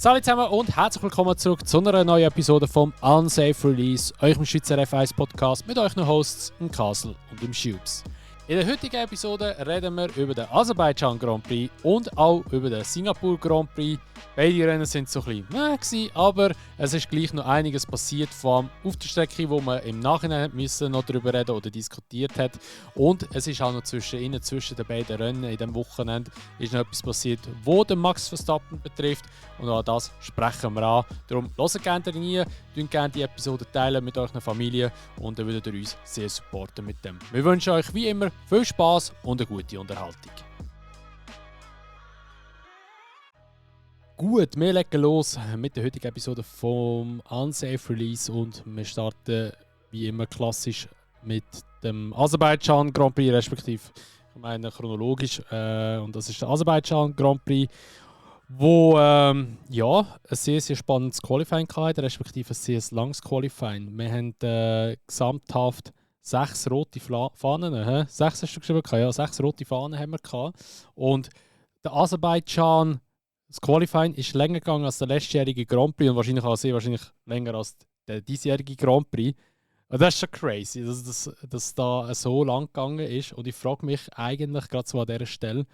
Salut zusammen und herzlich willkommen zurück zu einer neuen Episode vom Unsafe Release, eurem Schweizer F1 Podcast mit euren Hosts im Castle und im Schubs. In der heutigen Episode reden wir über den Aserbaidschan Grand Prix und auch über den Singapur Grand Prix. Beide Rennen sind so ein bisschen aber es ist gleich noch einiges passiert, vor allem auf der Strecke, wo man im Nachhinein noch darüber reden oder diskutiert hat. Und es ist auch noch zwischen den beiden Rennen in diesem Wochenende ist noch etwas passiert, wo den Max Verstappen betrifft. Und auch das sprechen wir an. Darum hört gerne rein, teilt gerne die Episode teilen mit eurer Familie und dann würdet ihr uns sehr supporten mit dem. Wir wünschen euch wie immer viel Spaß und eine gute Unterhaltung. Gut, wir legen los mit der heutigen Episode vom Unsafe Release und wir starten wie immer klassisch mit dem Aserbaidschan Grand Prix, respektive ich meine chronologisch. Und das ist der Aserbaidschan Grand Prix, wo ein sehr, sehr spannendes Qualifying hatte, respektive ein sehr langes Qualifying. Wir haben gesamthaft 6 rote Fahnen. 6 hast du geschrieben? Ja, 6 rote Fahnen haben wir gehabt. Und der Aserbaidschan, das Qualifying ist länger gegangen als der letztjährige Grand Prix und wahrscheinlich auch sehr wahrscheinlich länger als der diesjährige Grand Prix. Und das ist schon crazy, dass da so lang gegangen ist. Und ich frage mich eigentlich gerade so an dieser Stelle,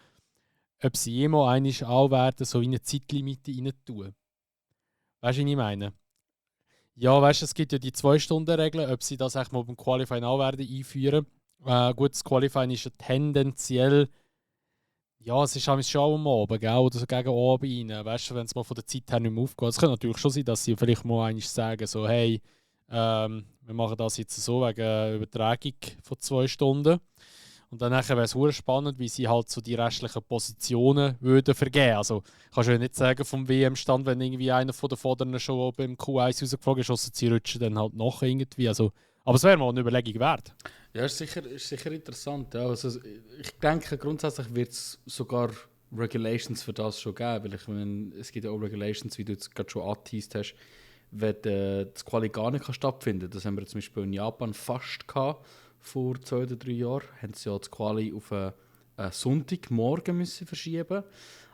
ob sie jemals einmal auch werden, so in eine Zeitlimite rein tun. Weißt du, was ich meine? Ja, weißt du, es gibt ja die 2-Stunden-Regel, ob sie das eigentlich mal beim Qualifying auch werden einführen. Gut, das Qualifying ist ja tendenziell, ja, es ist schon am Abend, gell? Oder so gegen Abend rein. Weißt du, wenn es mal von der Zeit her nicht mehr aufgeht. Es kann natürlich schon sein, dass sie vielleicht mal einmal sagen, so, hey, wir machen das jetzt so wegen Übertragung von 2 Stunden. Und dann wäre es sehr spannend, wie sie halt so die restlichen Positionen würden vergeben. Also kannst du ja nicht sagen vom WM-Stand, wenn irgendwie einer von den Vorderen schon beim Q1 rausgeflogen ist, ausser sie rutschen dann halt noch irgendwie. Also, aber es wäre mal eine Überlegung wert. Ja, ist sicher interessant. Ja. Also, ich denke, grundsätzlich wird es sogar Regulations für das schon geben. Weil ich meine, es gibt ja auch Regulations, wie du jetzt gerade schon angeteased hast, wenn das Quali gar nicht stattfinden kann. Das haben wir zum Beispiel in Japan fast gehabt. Vor 2 oder 3 Jahren haben sie ja das Quali auf einen Sonntagmorgen müssen verschieben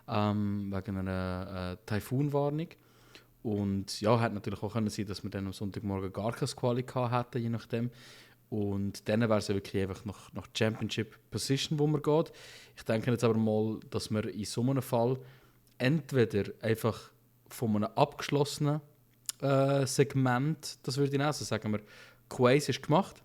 wegen einer Taifunwarnung. Und ja, hätte natürlich auch können sein, dass wir dann am Sonntagmorgen gar kein Quali hatten, je nachdem. Und dann wäre es wirklich einfach nach Championship Position, wo man geht. Ich denke jetzt aber mal, dass wir in so einem Fall entweder einfach von einem abgeschlossenen Segment, das würde ich auch so sagen, Q1 ist gemacht,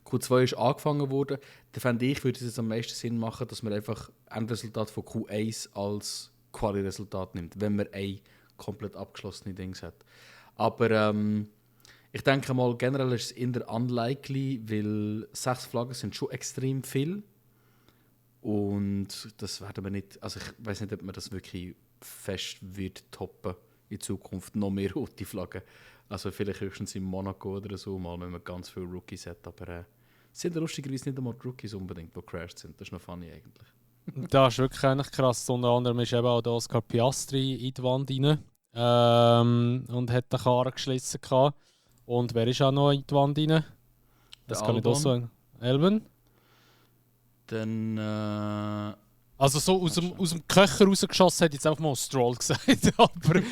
Q2 ist angefangen worden, dann fände ich, würde es jetzt am meisten Sinn machen, dass man einfach ein Resultat von Q1 als Quali-Resultat nimmt, wenn man ein komplett abgeschlossene Dings hat. Aber ich denke mal, generell ist es eher unlikely, weil 6 Flaggen sind schon extrem viel. Und das werden wir nicht, also ich weiß nicht, ob man das wirklich fest wird toppen in Zukunft, noch mehr rote Flaggen. Also vielleicht höchstens in Monaco oder so mal, wenn man ganz viele Rookies hat. Aber es sind lustigerweise nicht einmal die Rookies unbedingt, die crashed sind. Das ist noch funny eigentlich. Das ist wirklich eigentlich krass. Unter anderem ist eben auch der Oscar Piastri in die Wand rein und hat den Karren geschlissen gehabt. Und wer ist auch noch in die Wand rein? Das kann ich auch sagen. Elben? Dann also so aus dem Köcher rausgeschossen, hätte ich jetzt einfach mal Stroll gesagt. Aber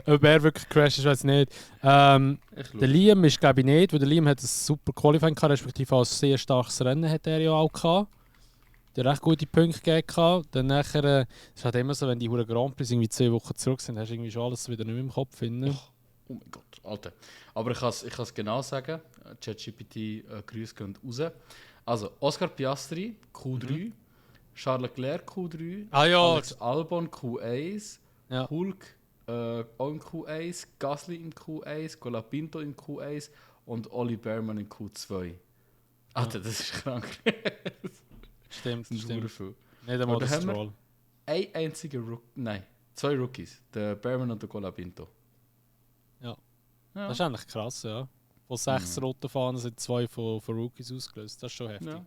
ob er wirklich crasht ist, weiß ich nicht. Der Liam ist glaube ich nicht, weil der Liam hat ein super Qualifying gehabt, respektive auch ein sehr starkes Rennen hat er ja auch gehabt. Der recht gute Punkte gegeben. Dann nachher, es ist halt immer so, wenn die Grand Prix irgendwie 2 Wochen zurück sind, hast du irgendwie schon alles wieder nicht mehr im Kopf finden. Oh mein Gott, Alter. Aber ich kann es genau sagen. ChatGPT Grüße gehen raus. Also Oscar Piastri, Q3, Charles Leclerc Q3, Alex Albon Q1, Hulk auch in Q1, Gasly in Q1, Colapinto in Q1 und Oli Bearman in Q2. Alter, das ist krank. Stimmt. Nicht einmal der Stroll. Ein einziger Rookie, 2 Rookies, der Bearman und der Colapinto. Ja. Das ist eigentlich krass, ja. Von 6 roten Fahnen sind 2 von Rookies ausgelöst. Das ist schon heftig. Ja.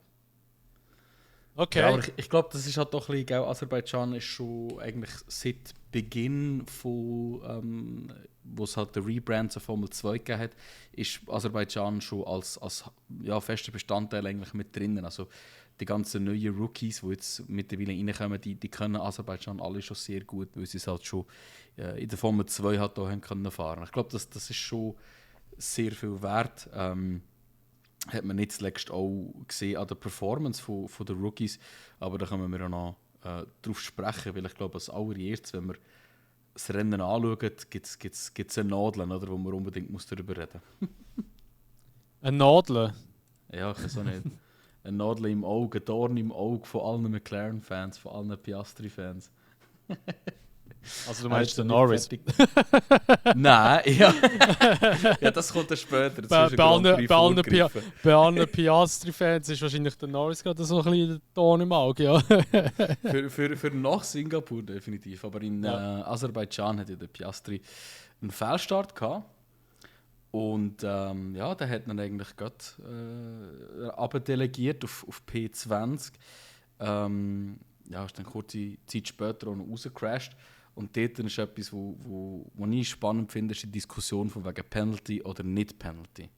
Okay. Ja, aber ich glaube, das ist halt doch ein bisschen, Aserbaidschan ist schon eigentlich seit Beginn von, wo es halt den Rebrand zur Formel 2 gegeben hat, ist Aserbaidschan schon als fester Bestandteil eigentlich mit drinnen. Also die ganzen neuen Rookies, die jetzt mittlerweile reinkommen, die können Aserbaidschan alle schon sehr gut, weil sie es halt schon in der Formel 2 halt auch haben können fahren. Ich glaube, das ist schon sehr viel wert. Hat man nicht zuletzt auch gesehen an der Performance von den Rookies, aber da können wir auch noch drauf sprechen, weil ich glaube, als allererstes, wenn wir das Rennen anschauen, gibt es eine Nadel, oder, wo man unbedingt darüber reden muss. Eine Nadel? Ja, ich weiß auch nicht. Eine Nadel im Auge, ein Dorn im Auge von allen McLaren-Fans, von allen Piastri-Fans. Also du meinst den Norris? Nein, ja. Ja, das kommt dann später. Bei allen Piastri-Fans ist wahrscheinlich der Norris gerade so ein bisschen der Ton im Auge, ja. für nach Singapur definitiv. Aber in Aserbaidschan hat ja der Piastri einen Fehlstart gehabt. Und ja, der hat dann eigentlich gerade abdelegiert auf P20. Ja, ist dann kurze Zeit später auch noch rausgecrashed. Und dort ist etwas, wo ich spannend finde, ist die Diskussion von wegen Penalty oder nicht Penalty.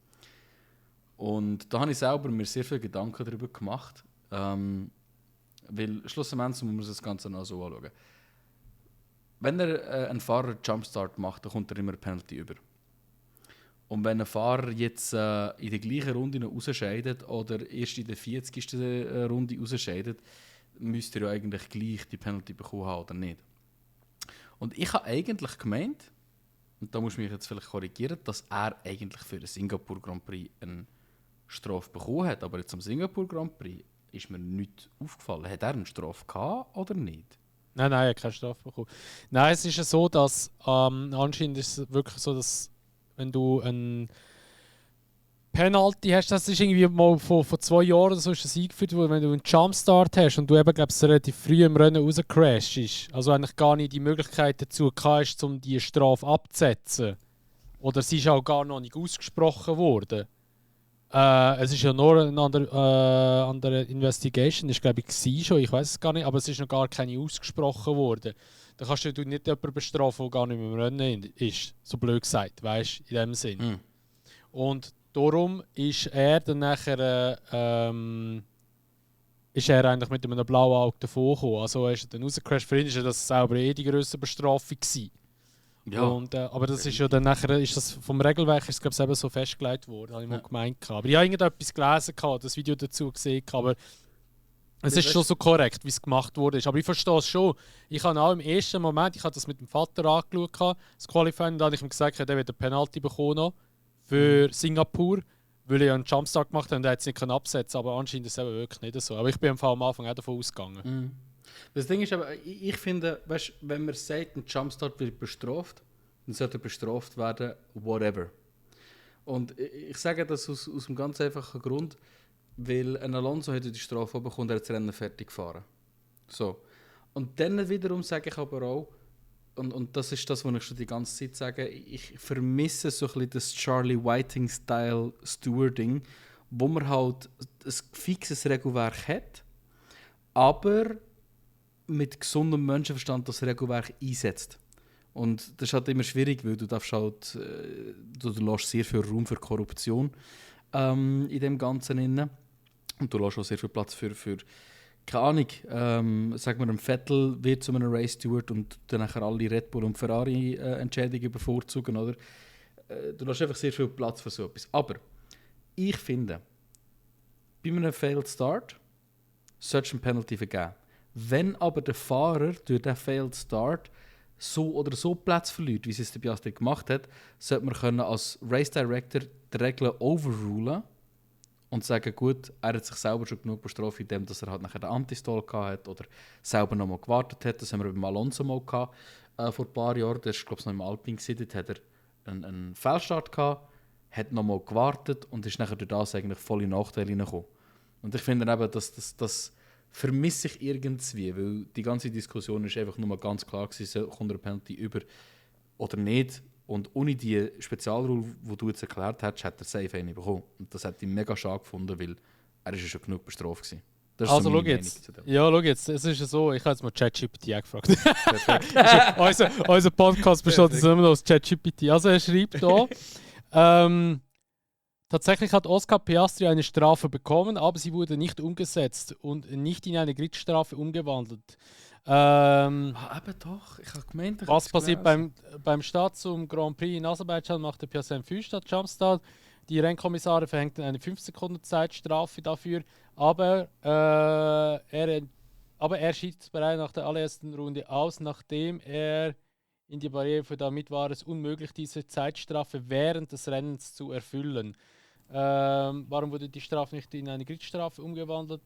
Und da habe ich selber mir sehr viele Gedanken darüber gemacht. Weil schlussendlich muss man das Ganze noch so anschauen. Wenn ein Fahrer Jumpstart macht, dann kommt er immer eine Penalty über. Und wenn ein Fahrer jetzt in der gleichen Runde noch rausscheidet oder erst in der 40. Runde rausscheidet, müsste er ja eigentlich gleich die Penalty bekommen haben oder nicht. Und ich habe eigentlich gemeint, und da muss ich mich jetzt vielleicht korrigieren, dass er eigentlich für den Singapur Grand Prix eine Strafe bekommen hat. Aber jetzt am Singapur Grand Prix ist mir nichts aufgefallen. Hat er eine Strafe gehabt oder nicht? Nein, er hat keine Strafe bekommen. Nein, es ist ja so, dass anscheinend ist es wirklich so, dass wenn du ein Penalty hast, das ist irgendwie mal vor 2 Jahren oder so ist das eingeführt worden, wenn du einen Jumpstart hast und du eben, glaube ich, relativ früh im Rennen rauscrashst, also eigentlich gar nicht die Möglichkeit dazu hast, um die Strafe abzusetzen. Oder sie ist auch gar noch nicht ausgesprochen worden. Es ist ja nur eine andere Investigation, das glaube ich schon, ich weiß es gar nicht, aber es ist noch gar keine ausgesprochen worden. Da kannst du nicht jemanden bestrafen, der gar nicht mehr im Rennen ist, so blöd gesagt, weißt du, in dem Sinn. Und darum ist er dann nachher ist er eigentlich mit einem blauen Auge davon gekommen. Also er ist dann rausgecrashed. Für ihn war das selber die grösste Bestrafung gewesen. Ja. Und, aber das ist ja dann nachher, ist das vom Regelwerk ist es, eben so festgelegt worden, habe ich mal gemeint. Aber ich habe irgendetwas gelesen, das Video dazu gesehen, aber es ist schon so korrekt, wie es gemacht wurde. Aber ich verstehe es schon. Ich habe auch im ersten Moment, ich habe das mit dem Vater angeschaut, das Qualifying, und da habe ich ihm gesagt, er wird eine Penalty bekommen für Singapur, weil er einen Jumpstart gemacht hat und er hat es nicht absetzen können. Aber anscheinend ist es eben wirklich nicht so. Aber ich bin am Anfang auch davon ausgegangen. Das Ding ist aber, ich finde, weißt, wenn man sagt, ein Jumpstart wird bestraft, dann sollte er bestraft werden, whatever. Und ich sage das aus einem ganz einfachen Grund, weil ein Alonso hat die Strafe bekommen, er hat das Rennen fertig gefahren. So. Und dann wiederum sage ich aber auch, und das ist das, was ich schon die ganze Zeit sage, ich vermisse so ein bisschen das Charlie Whiting-Style Stewarding, wo man halt ein fixes Regelwerk hat, aber mit gesundem Menschenverstand das Regelwerk einsetzt. Und das ist halt immer schwierig, weil du darfst halt, du lässt sehr viel Raum für Korruption in dem Ganzen inne. Und du lässt auch sehr viel Platz für keine Ahnung, sagen wir, ein Vettel wird zu einem Race Steward und dann nachher alle Red Bull und Ferrari Entscheidungen bevorzugen, oder? Du lässt einfach sehr viel Platz für so etwas. Aber ich finde, bei einem Failed Start sollte es eine Penalty vergeben. Wenn aber der Fahrer durch den Failed Start so oder so Platz verliert, wie es der Piastri gemacht hat, sollte man können als Race Director die Regeln overrulen und sagen, gut, er hat sich selber schon genug bestraft, indem dass er halt nachher den Anti-Stall hat oder selber noch mal gewartet hat. Das haben wir beim Alonso mal gehabt, vor ein paar Jahren. Das war, glaube ich, noch im Alpine gewesen. Dort hat er einen Fehlstart gehabt, hat noch mal gewartet und ist nachher durch das eigentlich voll in Nachteile hineingekommen. Und ich finde eben, das vermisse ich irgendwie, weil die ganze Diskussion ist einfach nur mal ganz klar gewesen, kommt eine Penalty über oder nicht. Und ohne die Spezialrule, die du jetzt erklärt hast, hat er safe eine bekommen. Und das hat ihn mega schade gefunden, weil er ist ja schon genug bestraft gewesen. Das ist also so schau jetzt. Ja, schau jetzt. Es ist ja so, ich habe jetzt mal ChatGPT gefragt. unser Podcast besteht immer noch aus ChatGPT. Also er schreibt hier, Tatsächlich hat Oscar Piastri eine Strafe bekommen, aber sie wurde nicht umgesetzt und nicht in eine Gridstrafe umgewandelt. Eben doch. Ich habe gemeint, ich Was hab's passiert gelesen. beim Start zum Grand Prix in Aserbaidschan, machte Piastri einen Frühstart-Jumpstart. Die Rennkommissare verhängten eine 5 Sekunden Zeitstrafe dafür, aber er schied bereits nach der allerersten Runde aus, nachdem er in die Barriere fuhr. Damit war es unmöglich, diese Zeitstrafe während des Rennens zu erfüllen. Warum wurde die Strafe nicht in eine Gridstrafe umgewandelt?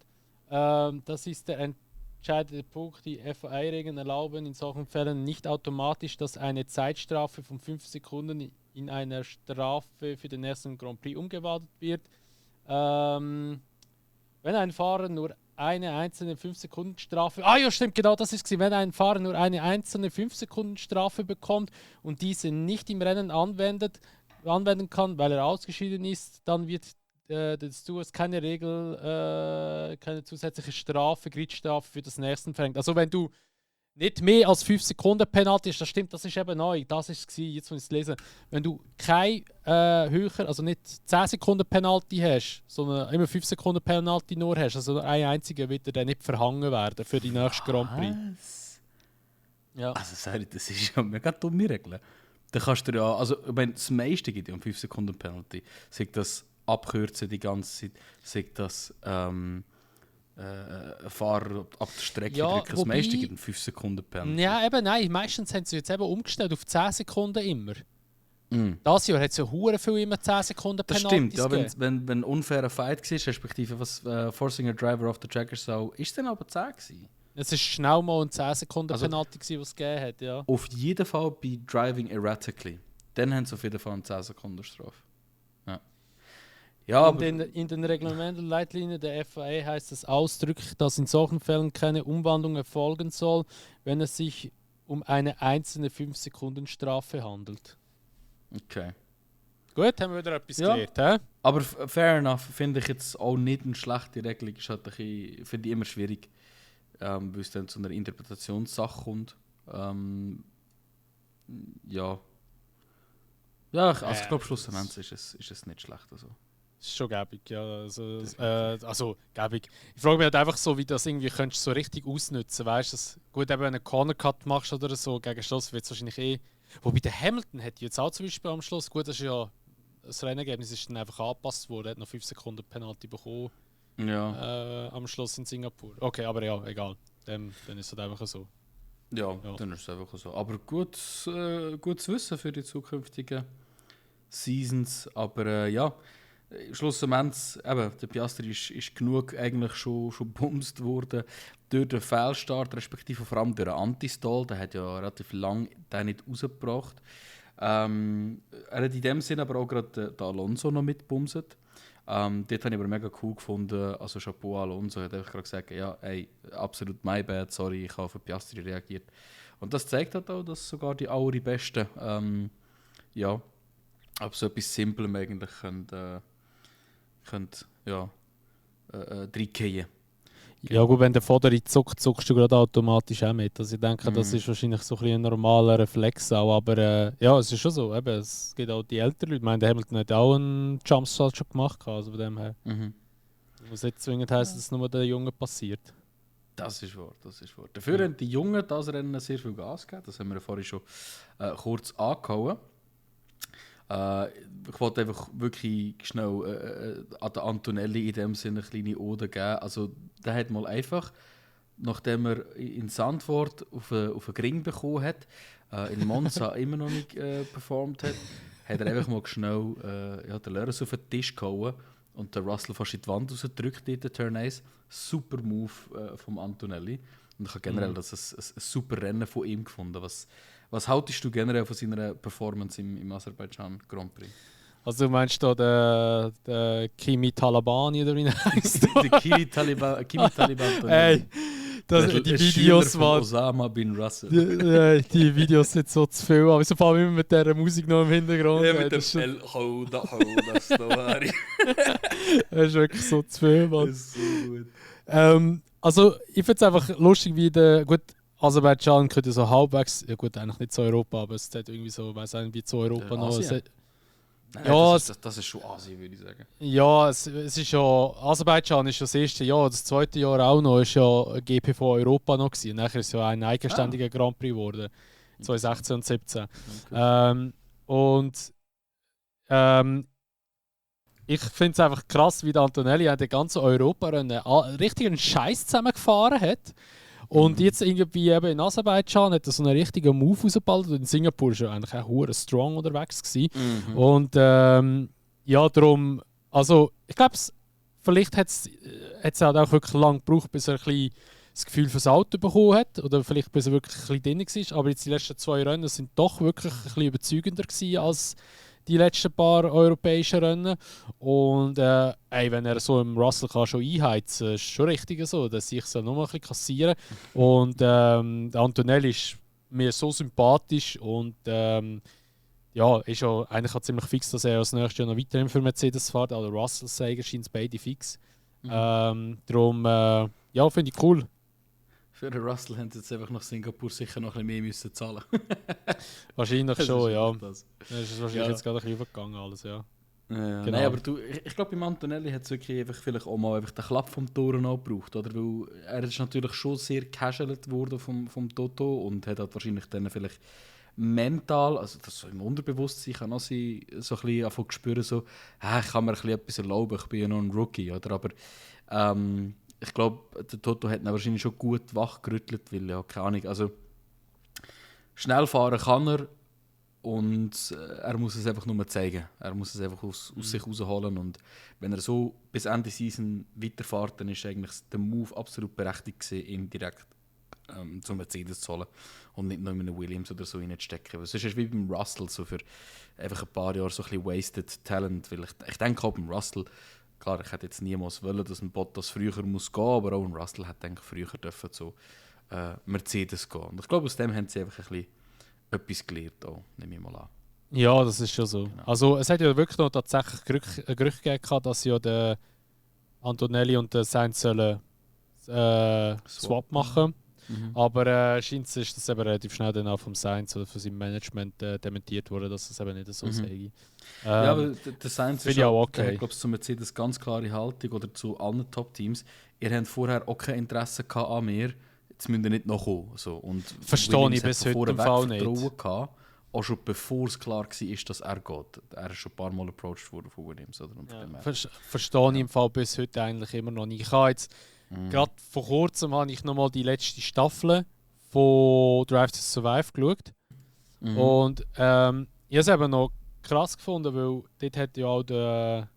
Das ist der entscheidende Punkt. Die FIA-Regeln erlauben in solchen Fällen nicht automatisch, dass eine Zeitstrafe von 5 Sekunden in einer Strafe für den ersten Grand Prix umgewandelt wird. Wenn ein Fahrer nur eine einzelne 5-Sekunden-Strafe. Ah ja, stimmt, genau das ist es. Wenn ein Fahrer nur eine einzelne 5-Sekunden-Strafe bekommt und diese nicht im Rennen anwenden kann, weil er ausgeschieden ist, dann wird des Stewards keine keine zusätzliche Strafe, Gridstrafe für das nächste verhängt. Also wenn du nicht mehr als 5 Sekunden Penalty hast, das stimmt, das ist eben neu. Das ist es, jetzt muss ich es lesen. Wenn du kein höher, also nicht 10 Sekunden Penalty hast, sondern immer 5 Sekunden Penalty nur hast, also ein einziger, wird er dann nicht verhangen werden für die nächste Grand Prix. Was? Ja. Also, sorry, das ist ja mega dumme Regel. Da kannst du ja, also, ich meine, das meiste gibt ja um 5 Sekunden Penalty. Sagt das abkürzen die ganze Zeit, sagt das ein Fahrer ab der Strecke Ja, drücken, das meiste gibt um 5 Sekunden Penalty. Ja, eben nein. Meistens haben sie jetzt eben umgestellt auf 10 Sekunden immer. Mm. Das Jahr hat es ja hure viel immer 10 Sekunden Das Penalties stimmt, ja, gegeben. wenn ein unfairer Fight war, respektive was Forcing a Driver off the Track so, ist es dann aber 10 gewesen? Es war schnell mal ein 10 Sekunden Also- Penalty, gewesen, was es gegeben hat, ja. Auf jeden Fall bei Driving Erratically. Dann haben sie auf jeden Fall eine 10 Sekunden Strafe. Ja. Ja, aber... In den Reglementen und Leitlinien der FIA heißt es ausdrücklich, dass in solchen Fällen keine Umwandlung erfolgen soll, wenn es sich um eine einzelne 5-Sekunden-Strafe handelt. Okay. Gut, haben wir wieder etwas Ja. gelernt, hä? Aber fair enough, finde ich jetzt auch nicht eine schlechte Regelung. Ist halt ein bisschen, finde ich immer schwierig, weil es dann zu einer Interpretationssache kommt. Ja. Ja, ich glaube, schlussendlich ist es nicht schlecht. Also. Das ist schon gäbig, ja. Also gäbig. Ich frage mich halt einfach so, wie das irgendwie könntest du so richtig ausnutzen. Weißt du, gut, eben wenn du einen Corner Cut machst oder so, gegen Schluss wird es wahrscheinlich eh. Wobei der Hamilton hat jetzt auch zum Beispiel am Schluss, gut, das ist ja das Rennergebnis ist dann einfach angepasst worden, er hat noch 5 Sekunden Penalty bekommen Ja. am Schluss in Singapur. Okay, aber ja, egal. Dann ist es halt einfach so. Ja, Ja. dann ist es einfach so. Aber gut zu wissen für die zukünftigen Seasons. Aber ja, schlussendlich, eben, der Piastri ist genug eigentlich schon gebumst worden durch den Fehlstart, respektive vor allem durch den Anti-Stall. Der hat ja relativ lange den nicht rausgebracht. Er hat in dem Sinne aber auch gerade den Alonso noch mitbumset. Dort habe ich aber mega cool gefunden. Also Chapeau Alonso hat einfach gerade gesagt, ja, ey, absolut my bad, sorry, ich habe auf den Piastri reagiert. Und das zeigt halt auch, dass sogar die allerbesten ja, ab so etwas Simplem eigentlich könnt reingehen. Ja gut, wenn der Vorder zuckt, zuckst du gerade automatisch auch mit. Also ich denke, das ist wahrscheinlich so ein bisschen ein normaler Reflex auch. Aber ja, es ist schon so. Eben, es gibt auch die älteren Leute. Ich meine, der Hamilton hat auch einen Jumpstart schon gemacht. Also von dem her muss nicht zwingend heißen, dass es nur den Jungen passiert. Das ist wahr, das ist wahr. Dafür haben die Jungen das Rennen sehr viel Gas gegeben. Das haben wir vorhin schon kurz angehauen. Ich wollte einfach wirklich schnell an den Antonelli in dem Sinne eine kleine Ode geben. Also, der hat mal einfach, nachdem er in Zandvoort auf einen Ring bekommen hat, in Monza immer noch nicht performt hat, hat er einfach mal schnell den Lörres auf den Tisch gehauen und den Russell fast in die Wand rausgedrückt in den Turn 1. Super Move vom Antonelli. Und ich habe generell das ein super Rennen von ihm gefunden. Was haltest du generell von seiner Performance im Aserbaidschan Grand Prix? Also du meinst da der Kimi Talabani oder wie er heisst? Der Kimi Taliban. Ey, die Videos von waren... Osama bin Russell. Die Videos sind so zu viel, aber so vor allem immer mit dieser Musik noch im Hintergrund. Ja, mit das dem ist El Houda Houda Story. das ist wirklich so zu viel, Mann. Das ist so gut. Also ich finde es einfach lustig, wie der... Gut, Aserbaidschan könnte so halbwegs... Ja gut, eigentlich nicht zu Europa, aber es hat irgendwie so, weiß nicht, wie zu Europa noch... Asien. Ja, das ist schon Asien, würde ich sagen. Ja, es ist ja, Aserbaidschan ist ja das erste Jahr, das zweite Jahr auch noch, ist ja GP von Europa noch gewesen. Nachher ist es ja ein eigenständiger Grand Prix geworden, 2016 und 2017. Okay. Und ich finde es einfach krass, wie der Antonelli an den ganzen Europa-Rennen richtig einen Scheiß zusammengefahren hat. Und jetzt irgendwie eben in Aserbaidschan hat er so einen richtigen Move rausgeballt. Und in Singapur war er eigentlich auch hure strong unterwegs gewesen. Und ja, darum, also ich glaube, vielleicht hat es halt auch wirklich lange gebraucht, bis er ein bisschen das Gefühl fürs Auto bekommen hat. Oder vielleicht bis er wirklich ein bisschen drin war. Aber jetzt die letzten 2 Rennen sind doch wirklich ein bisschen überzeugender gewesen als die letzten paar europäischen Rennen. Und wenn er so im Russell kann schon einheizen, ist schon richtig so, dass ich es nur mal ein bisschen kassieren. Und der Antonelli ist mir so sympathisch und ja, ist ja eigentlich auch ziemlich fix, dass er als nächstes Jahr noch weiterhin für Mercedes fährt. Also Russell sagen scheint es beide fix. Darum, ja, finde ich cool. Für den Russell haben sie jetzt einfach nach Singapur sicher noch ein bisschen mehr müssen zahlen. Wahrscheinlich schon, ja. Das ist wahrscheinlich jetzt gerade ein bisschen übergegangen alles, ja. Ja, Genau. Nein, aber ich glaube, beim Antonelli hat es wirklich einfach vielleicht auch mal einfach den Klapp vom Toren gebraucht, oder? Weil er ist natürlich schon sehr casualet worden vom Toto und hat halt wahrscheinlich dann vielleicht mental, also das so im Unterbewusstsein kann auch sein, so ein bisschen davon spüren, so, ich kann mir ein bisschen etwas erlauben, ich bin ja noch ein Rookie, oder? Aber ich glaube, der Toto hat ihn wahrscheinlich schon gut wachgerüttelt, weil ja, keine Ahnung, also schnell fahren kann er und er muss es einfach nur zeigen. Er muss es einfach aus sich rausholen und wenn er so bis Ende Season weiterfährt, dann ist eigentlich der Move absolut berechtigt gewesen, ihn direkt zum Mercedes zu holen und nicht noch in einen Williams oder so reinzustecken. Sonst ist es wie beim Russell, so für einfach ein paar Jahre so ein bisschen wasted Talent, weil ich denke auch beim Russell, klar, ich hätte jetzt niemals wollen, dass ein Bottas früher muss gehen, aber auch ein Russell hätte früher dürfen zu Mercedes gehen. Und ich glaube, aus dem haben sie einfach ein bisschen etwas gelernt, auch, nehme ich mal an. Ja, das ist schon so. Genau. Also es hat ja wirklich noch tatsächlich Gerüchte gegeben, dass ja der Antonelli und der Sainz sollen Swap machen. Aber scheint ist das eben relativ schnell dann auch vom Sainz oder von seinem Management dementiert worden, dass es eben nicht so sei. Ja, aber der Sainz ist auch auch, okay. Ich glaube, zu Mercedes ganz klare Haltung oder zu allen Top-Teams. Ihr habt vorher auch kein Interesse gehabt an mir, jetzt müsst ihr nicht noch kommen. So. Und verstehe ich bis heute im Fall nicht. Gehabt, auch schon bevor es klar war, dass er geht. Er ist schon ein paar Mal approached worden von Williams. Oder? Verstehe ich im Fall bis heute eigentlich immer noch nicht. Ich habe jetzt gerade vor kurzem habe ich nochmal die letzte Staffel von Drive to Survive geschaut. Und ich habe es eben noch krass gefunden, weil dort hat ja auch der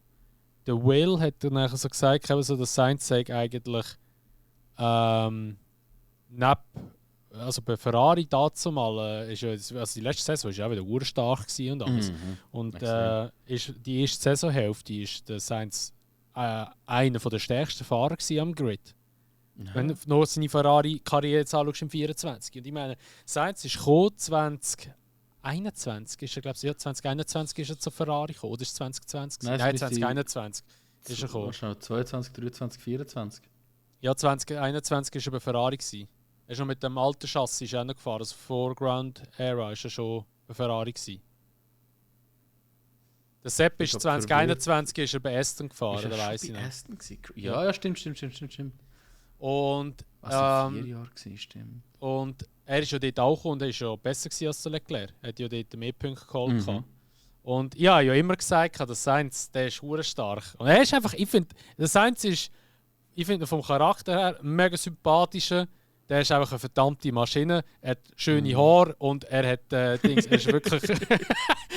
Will hat dann so gesagt, so, dass Sainz sagt eigentlich also bei Ferrari dazu mal ist ja, also die letzte Saison war ja auch wieder urstark und alles. Und die erste Saisonhälfte ist der Sainz einer der stärksten Fahrer am Grid. Ja. Wenn du nur seine Ferrari-Karriere jetzt anschaust im 24. Und ich meine, Sainz ist gekommen 2021, ist er, glaube ich, ja, 2021 ist er zu Ferrari gekommen, oder ist es 2020? Nein, 2021 ist er gekommen. 22, 23, 24? Ja, 2021 war er bei Ferrari gewesen. Er ist schon mit dem alten Chassis noch gefahren, also Foreground Era ist er schon bei Ferrari gewesen. Der Sepp ist 2021 ist er bei Aston gefahren, da weiss ich noch. Ja, stimmt. Und, was 4 Jahre war, stimmt. Und er ist ja dort auch gekommen und er ist ja besser als der Leclerc. Er hat ja dort mehr Punkte geholt. Und ich habe ja immer gesagt, der Sainz, der ist verdammt stark. Und er ist einfach, ich finde, der Sainz ist, ich finde vom Charakter her mega sympathischer. Der ist einfach eine verdammte Maschine. Er hat schöne Haare und er hat Dings. Er ist wirklich.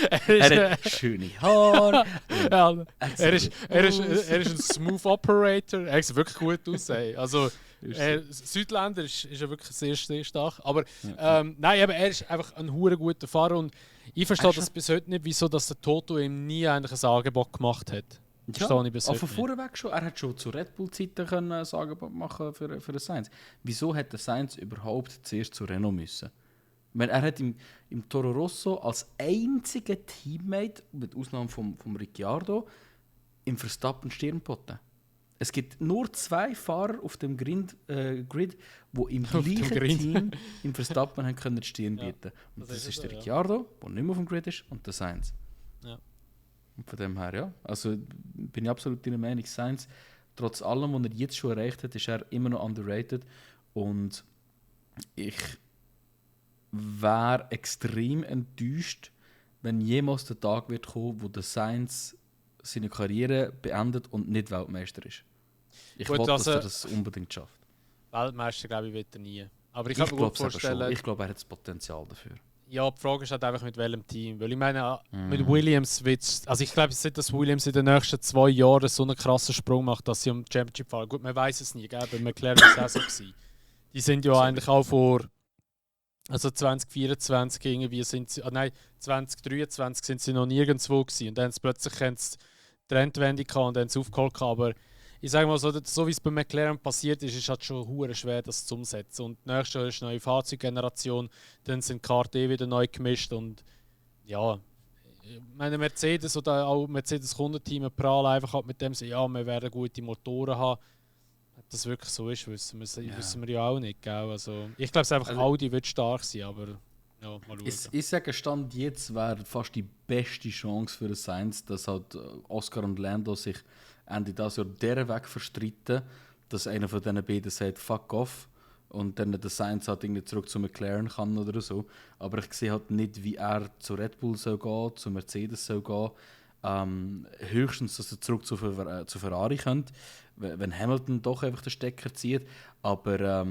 er hat schöne Haare. Ja, er ist ein Smooth Operator. Er sieht wirklich gut aus. Also, Südländer ist ja wirklich sehr, sehr stark. Aber nein, aber er ist einfach ein hure guter Fahrer und ich verstehe das bis heute nicht, wieso dass der Toto ihm nie eigentlich ein Angebot gemacht hat. Ja, ich von vorweg schon. Er hat schon zu Red Bull-Zeiten ein Angebot machen für den Sainz. Wieso hat der Sainz überhaupt zuerst zu Renault müssen? Er hat im Toro Rosso als einziger Teammate, mit Ausnahme vom Ricciardo, im Verstappen Stirn geboten. Es gibt nur 2 Fahrer auf dem Grid, die im gleichen Team im Verstappen haben können die Stirn bieten. Und das ist der Ricciardo, der nicht mehr auf dem Grid ist, und der Sainz. Ja. Und von dem her, ja. Also bin ich absolut deiner Meinung. Sainz, trotz allem, was er jetzt schon erreicht hat, ist er immer noch underrated. Und ich wäre extrem enttäuscht, wenn jemals der Tag wird kommen, wo der Sainz seine Karriere beendet und nicht Weltmeister ist. Ich Gut, will, dass also, er das unbedingt schafft. Weltmeister, glaube ich, wird er nie. Aber ich Ich kann mir gut glaube vorstellen, ich glaube, er hat das Potenzial dafür. ja, die Frage ist halt einfach mit welchem Team. Weil ich meine, mit Williams wird es. Also ich glaube nicht, dass Williams in den nächsten 2 Jahren so einen krassen Sprung macht, dass sie um die Championship fahren. Gut, man weiß es nie, gell? Bei McLaren war es auch so gewesen. Die sind ja eigentlich auch vor. Also 2024 irgendwie sind sie. Nein, 2023 sind sie noch nirgendwo gewesen. Und dann haben sie plötzlich die Trendwende gehabt und dann sie aufgeholt gehabt. Aber ich sage mal so wie es bei McLaren passiert ist, ist halt schon hure schwer, das zu umsetzen. Und nächstes Jahr ist eine neue Fahrzeuggeneration, dann sind die Karten wieder neu gemischt und ja, ich meine Mercedes oder auch Mercedes-Kundenteam prahlen einfach halt mit dem, ja, wir werden gute Motoren haben. Ob das wirklich so ist, wissen wir ja auch nicht. Gell? Also, ich glaube, einfach Audi wird stark sein, aber ja, mal schauen. Ich sage, Stand jetzt wäre fast die beste Chance für den Sainz, dass halt Oscar und Lando sich Ende dieses Jahr deren Weg verstreiten, dass einer von diesen beiden sagt, fuck off, und dann der Sainz halt irgendwie zurück zu McLaren kann oder so. Aber ich sehe halt nicht, wie er zu Red Bull soll gehen, zu Mercedes soll gehen. Höchstens, dass er zurück zu Ferrari könnte, wenn Hamilton doch einfach den Stecker zieht. Aber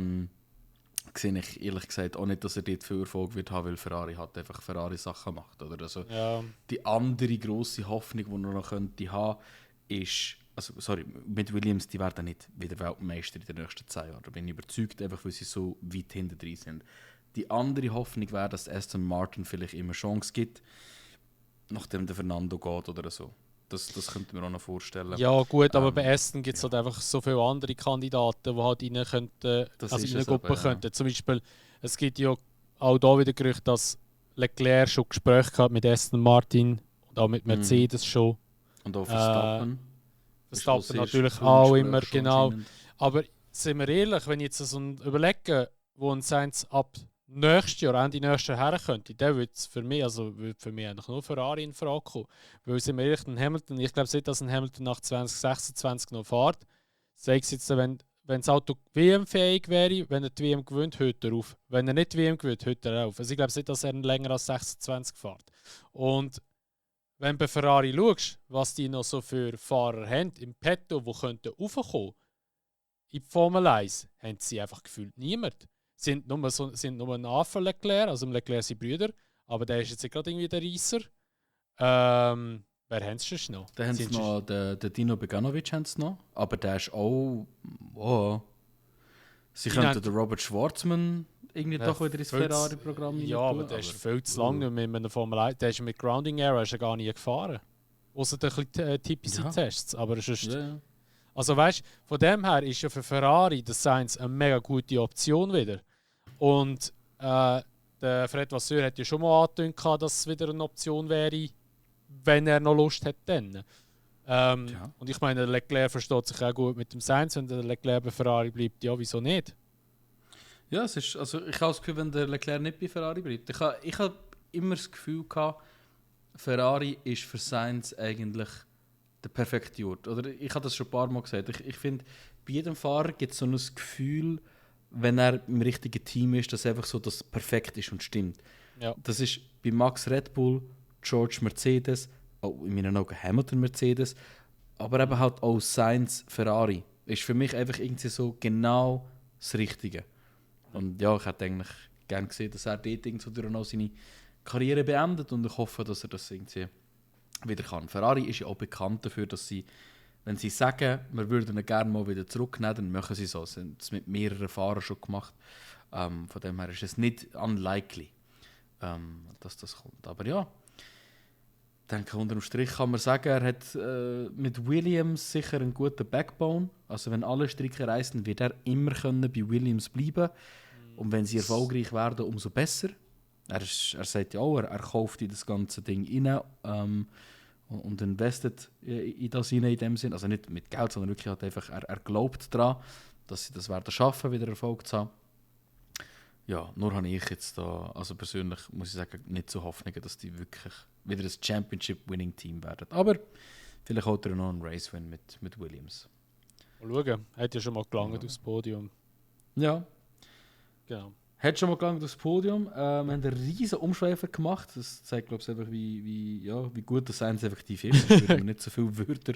sehe ich ehrlich gesagt auch nicht, dass er dort viel Erfolg wird haben, weil Ferrari halt einfach Ferrari-Sachen macht. Oder? Also, Ja. Die andere grosse Hoffnung, die er noch könnte haben, ist, mit Williams, die werden nicht wieder Weltmeister in den nächsten 10 Jahren. Da bin ich überzeugt, einfach weil sie so weit hinter drin sind. Die andere Hoffnung wäre, dass Aston Martin vielleicht immer Chance gibt, nachdem der Fernando geht oder so. Das könnte man auch noch vorstellen. Ja gut, aber bei Aston gibt es halt einfach so viele andere Kandidaten, die halt rein könnten, also in eine Gruppe könnten. Zum Beispiel, es gibt ja auch da wieder Gerüchte, dass Leclerc schon Gespräche gehabt mit Aston Martin und auch mit Mercedes schon. Und auch Verstappen. Verstappen natürlich auch immer, genau. Aber sind wir ehrlich, wenn ich jetzt so überlege, wo ein Sainz ab nächstes Jahr, Ende nächstes Jahr her könnte, der würde für mich eigentlich nur Ferrari in Frage kommen. Weil sind wir ehrlich, ein Hamilton, ich glaube nicht, dass ein Hamilton nach 2026 noch fährt. Sag es jetzt, wenn das Auto WM-fähig wäre, wenn er die WM gewinnt, hört er auf. Wenn er nicht die WM gewinnt, hört er auf. Also ich glaube nicht, dass er länger als 26 fährt. Und wenn du bei Ferrari schaust, was die noch so für Fahrer haben im Petto, die könnten raufkommen in die Formel 1, haben sie einfach gefühlt niemand. Sind nur ein Anfang Leclerc, also Leclerc sind Brüder, aber der ist jetzt nicht gerade irgendwie der Reisser. Wer haben sie schon noch? Da haben sie noch den Dino Beganovic haben sie noch, aber der ist auch... Oh. Sie könnten den Robert Schwarzman irgendwie doch wieder ins Ferrari-Programm Ja, aber der ist viel zu lange nicht mehr in einer Formel 1. Der ist mit Grounding Era ist er gar nie gefahren. Außer den TPC-Tests. Aber sonst... Ja. Also weißt du, von dem her ist ja für Ferrari der Sainz eine mega gute Option wieder. Und der Fred Vasseur hat ja schon mal angetönt, dass es wieder eine Option wäre, wenn er noch Lust hat. Dann. Und ich meine, der Leclerc versteht sich auch gut mit dem Sainz. Wenn der Leclerc bei Ferrari bleibt, ja, wieso nicht? Ja, es ist, also ich habe das Gefühl, wenn der Leclerc nicht bei Ferrari bleibt. Ich habe immer das Gefühl gehabt, Ferrari ist für Sainz eigentlich der perfekte Ort. Oder ich habe das schon ein paar Mal gesagt. Ich finde, bei jedem Fahrer gibt es so ein Gefühl, wenn er im richtigen Team ist, dass einfach so das perfekt ist und stimmt. Ja. Das ist bei Max Red Bull, George Mercedes, auch in meinen Augen Hamilton Mercedes, aber eben halt auch Sainz Ferrari. Ist für mich einfach irgendwie so genau das Richtige. Und ja, ich hätte eigentlich gerne gesehen, dass er dort irgendwo noch seine Karriere beendet und ich hoffe, dass er das irgendwie wieder kann. Ferrari ist ja auch bekannt dafür, dass sie, wenn sie sagen, wir würden ihn gerne mal wieder zurücknehmen, dann machen sie so. Sie haben es mit mehreren Fahrern schon gemacht. Von dem her ist es nicht unlikely, dass das kommt. Aber ja, ich denke, unter dem Strich kann man sagen, er hat mit Williams sicher einen guten Backbone. Also wenn alle Stricke reißen, wird er immer können bei Williams bleiben. Und wenn sie erfolgreich werden, umso besser. Er sagt ja auch, er kauft in das ganze Ding rein und investiert in das rein in dem Sinn. Also nicht mit Geld, sondern wirklich halt einfach, er glaubt daran, dass sie das werden schaffen, wieder Erfolg zu haben. ja, nur habe ich jetzt da, also persönlich muss ich sagen, nicht so Hoffnungen, dass die wirklich wieder ein Championship-Winning-Team werden. Aber vielleicht hat er noch einen Race-Win mit Williams. Mal schauen. Hat ja schon mal gelangt Ja. aufs Podium. Ja, Genau. hat schon mal gelangt aufs Podium. Wir haben einen riesen Umschweifer gemacht. Das zeigt, glaube ich, einfach, wie gut das Sainz effektiv ist. Sonst würden wir nicht so viele Wörter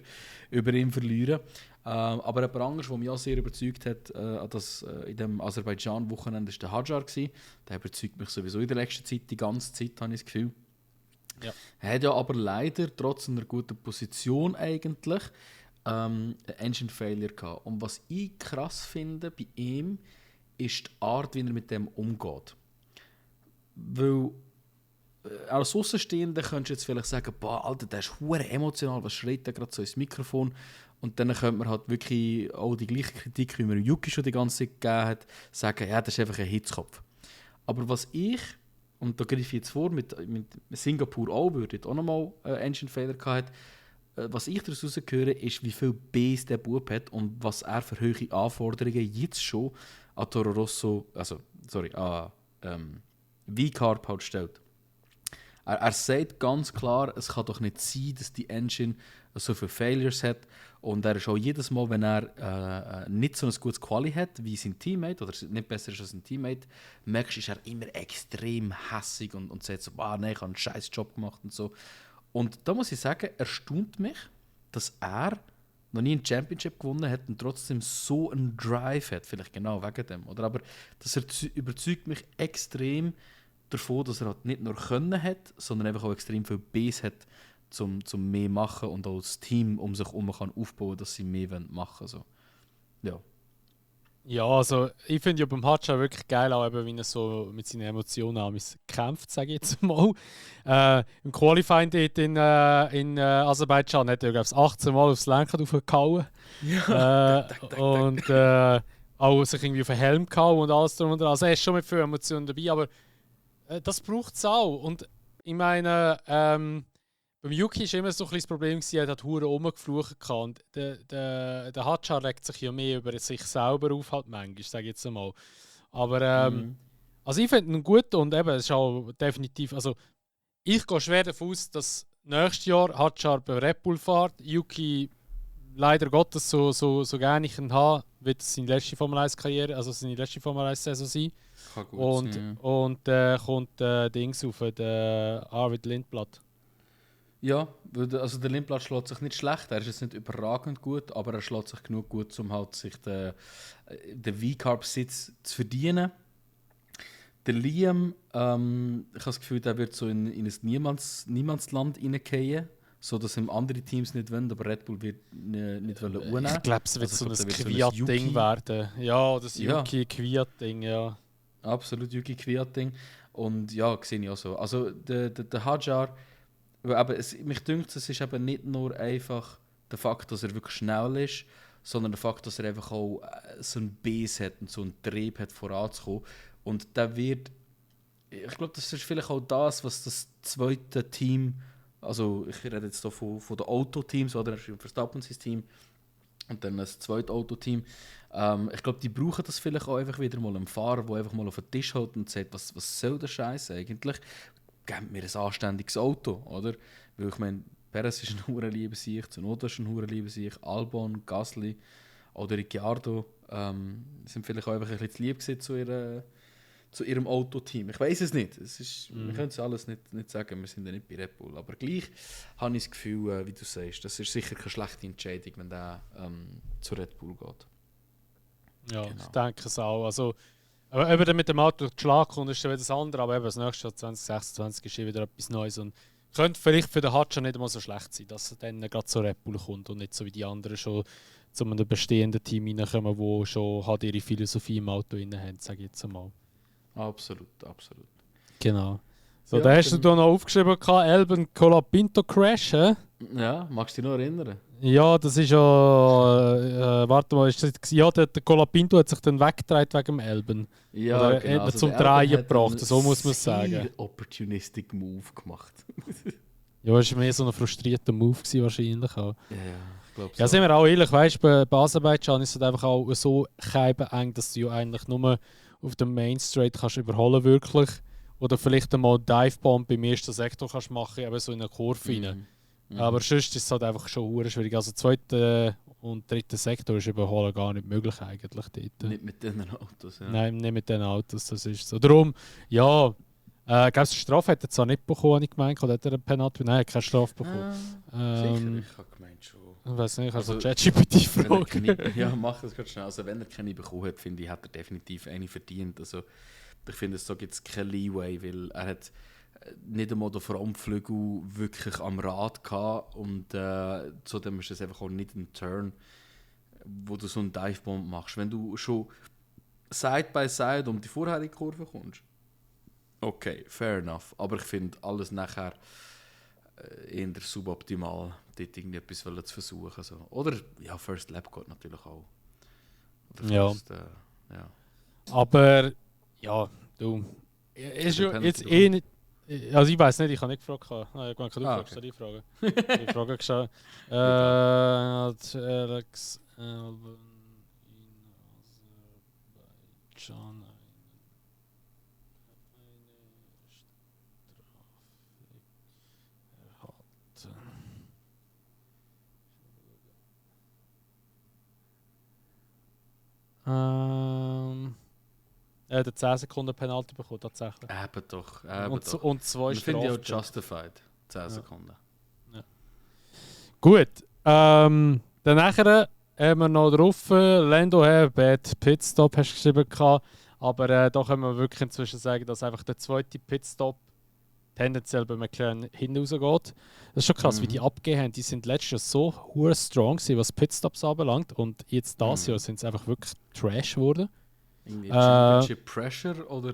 über ihn verlieren. Aber jemand anderes, der mich auch sehr überzeugt hat, in dem Aserbaidschan-Wochenende, war der Hadjar. Der überzeugt mich sowieso in der letzten Zeit, die ganze Zeit, habe ich das Gefühl. Ja. Er hat ja aber leider, trotz einer guten Position eigentlich, einen Engine Failure gehabt. Und was ich krass finde bei ihm, ist die Art, wie er mit dem umgeht. Weil als Außenstehender könntest du jetzt vielleicht sagen, boah, Alter, der ist hure emotional, was schreit der gerade so ins Mikrofon? Und dann könnte man halt wirklich auch die gleiche Kritik, wie man Yuki schon die ganze Zeit gegeben hat, sagen, ja, das ist einfach ein Hitzkopf. Aber was ich, und da greife ich jetzt vor, mit Singapur auch, würde auch nochmal Engine Failure gehabt, was ich daraus höre, ist, wie viel Bass der Bub hat und was er für hohe Anforderungen jetzt schon an Toro Rosso, V-Carb halt stellt. Er sagt ganz klar, es kann doch nicht sein, dass die Engine so viele Failures hat. Und er ist auch jedes Mal, wenn er nicht so ein gutes Quali hat wie sein Teammate oder nicht besser ist als sein Teammate, merkst du, ist er immer extrem hässig und sagt so, nein, ich habe einen scheiß Job gemacht und so. Und da muss ich sagen, erstaunt mich, dass er noch nie ein Championship gewonnen hat und trotzdem so einen Drive hat, vielleicht genau wegen dem. Oder? Aber das überzeugt mich extrem davon, dass er halt nicht nur Können hat, sondern einfach auch extrem viel Base hat, zum mehr machen und auch das Team um sich herum kann aufbauen, dass sie mehr machen wollen. So. Ja. Ja, also ich finde ja beim Hadjar wirklich geil, auch eben, wie er so mit seinen Emotionen kämpft, sage ich jetzt mal. Im Qualifying dort in Aserbaidschan hat er, glaube ich, 18 Mal aufs Lenkrad aufgehauen. Ja. Und auch sich irgendwie auf den Helm gehauen und alles drum und dran. Also er ist schon mit viel Emotionen dabei, aber das braucht es auch. Und ich meine, beim Yuki war immer so ein bisschen das Problem, er hat hure rumgeflucht. Und der Hadjar regt sich ja mehr über sich selber auf, halt manchmal, sage ich jetzt einmal. Aber also ich finde ihn gut und eben, es ist auch definitiv, also ich gehe schwer davon aus, dass nächstes Jahr Hadjar bei Red Bull fährt. Yuki leider Gottes so gerne ich ihn habe, wird es seine letzte Formel 1 Karriere, also seine letzte Formel 1 Saison sein. Kann gut Und, sein, und kommt Dings auf, der Arvid Lindblad. ja, also der Lindblad schlägt sich nicht schlecht, er ist jetzt nicht überragend gut, aber er schlägt sich genug gut, um halt sich den V-Carb-Sitz zu verdienen. Der Liam, ich habe das Gefühl, der wird so in ein Niemandsland reingehen, sodass ihm andere Teams nicht wollen, aber Red Bull wird nicht wollen. Ich glaube, es wird Also so ein ich glaub, Kwiat-Ding werden. Ja, das Ja. Yuki-Kwiat-Ding, ja. Absolut, Yuki Kwiating. Und ja, sehe ich auch so. Also der Hadjar, mich dünkt, es ist eben nicht nur einfach der Fakt, dass er wirklich schnell ist, sondern der Fakt, dass er einfach auch so einen Biss hat und so einen Trieb hat, voranzukommen. Und der wird, ich glaube, das ist vielleicht auch das, was das zweite Team, also ich rede jetzt hier von den Autoteams, oder Verstappen sein Team, und dann das zweite Autoteam. Ich glaube, die brauchen das vielleicht auch einfach wieder mal einen Fahrer, der einfach mal auf den Tisch hält und sagt, was soll der Scheiß eigentlich? Gebt mir ein anständiges Auto, oder? Weil ich meine, Perez ist ein hure lieber Sieg, Tsunoda ist ein hure lieber Sieg, Albon, Gasly oder Ricciardo sind vielleicht auch einfach ein bisschen zu lieb gewesen zu ihrem Autoteam. Ich weiß es nicht. Wir können es alles nicht sagen, wir sind ja nicht bei Red Bull. Aber gleich habe ich das Gefühl, wie du sagst, das ist sicher keine schlechte Entscheidung, wenn der zu Red Bull geht. Ja, Genau. ich denke es auch. Also, aber eben dann mit dem Auto durch die Schlag kommt, ist dann wieder das andere. Aber eben das nächste Jahr 2026 ist wieder etwas Neues. Und könnte vielleicht für den Hadjar nicht mal so schlecht sein, dass er dann gerade zu Red Bull kommt und nicht so wie die anderen schon zu einem bestehenden Team reinkommen, die schon halt ihre Philosophie im Auto drin haben, sage ich jetzt einmal. Absolut, absolut. Genau. So, Ja, da hast du dann- da noch aufgeschrieben, Albon Colapinto Crash, hä? Ja, magst du dich noch erinnern? Ja, das ist ja. Warte mal, ist das, ja, der Colapinto hat sich dann weggedreht wegen dem Albon. Ja, Oder genau. eben zum der Albon Drehen hat gebracht, einen so muss man sehr sagen. opportunistic Move gemacht. Ja, das war mehr so ein frustrierter Move gewesen, wahrscheinlich auch. Ja, ich glaube so. Ja, sind wir auch ehrlich, weißt du, bei Aserbaidschan ist es halt einfach auch so eng, dass du ja eigentlich nur auf dem Main Straight kannst überholen wirklich. Oder vielleicht einmal Divebomb beim ersten Sektor kannst machen, eben so in eine Kurve rein. Aber sonst ist es halt einfach schon hure schwierig. Also zweiter und dritter Sektor ist überholen gar nicht möglich eigentlich dort. Nicht mit diesen Autos, ja. Nein, nicht mit den Autos, das ist so. Darum, ja, gab es eine Strafe? Hat er zwar nicht bekommen, habe ich gemeint, oder hat er eine Penalty? Nein, er hat keine Strafe bekommen. Sicher, ich habe gemeint schon. Ich weiß nicht, also Also, ChatGPT fragen. Ja, mach das ganz schnell. Also wenn er keine bekommen hat, finde ich, hat er definitiv eine verdient. Also ich finde, so gibt es kein Leeway, weil er hat nicht einmal den Frontflügel wirklich am Rad gehabt und zudem ist es einfach auch nicht ein Turn, wo du so einen Divebomb machst. Wenn du schon Side by Side um die vorherige Kurve kommst, okay, fair enough. Aber ich finde alles nachher eher suboptimal, dort irgendwie etwas zu versuchen. So. Oder ja, First Lap geht natürlich auch. Oder Ja. First, ja. Aber ja, du. Ist ja jetzt eh nicht. Also ich weiß nicht, ich habe nicht gefragt. Nein, ich kann du fragst, die Frage. Die Frage geschaut. Alex Alban in Aserbaidschan eine Strafe erhalten. Er hat 10 Sekunden Penalty bekommen, tatsächlich. Eben doch. Und 2 Ich finde ja Strafen. justified. 10 Sekunden. Gut. Dann nachher haben wir noch drauf, Lando Bad Pitstop hast du geschrieben gehabt. Aber da können wir wirklich inzwischen sagen, dass einfach der zweite Pitstop tendenziell bei McLaren hinten rausgeht. Das ist schon krass, wie die abgegeben haben. Die sind letztes Jahr so hure strong gewesen, was Pitstops anbelangt. Und jetzt dieses Jahr sind sie einfach wirklich Trash geworden. Irgendwie Championship Pressure oder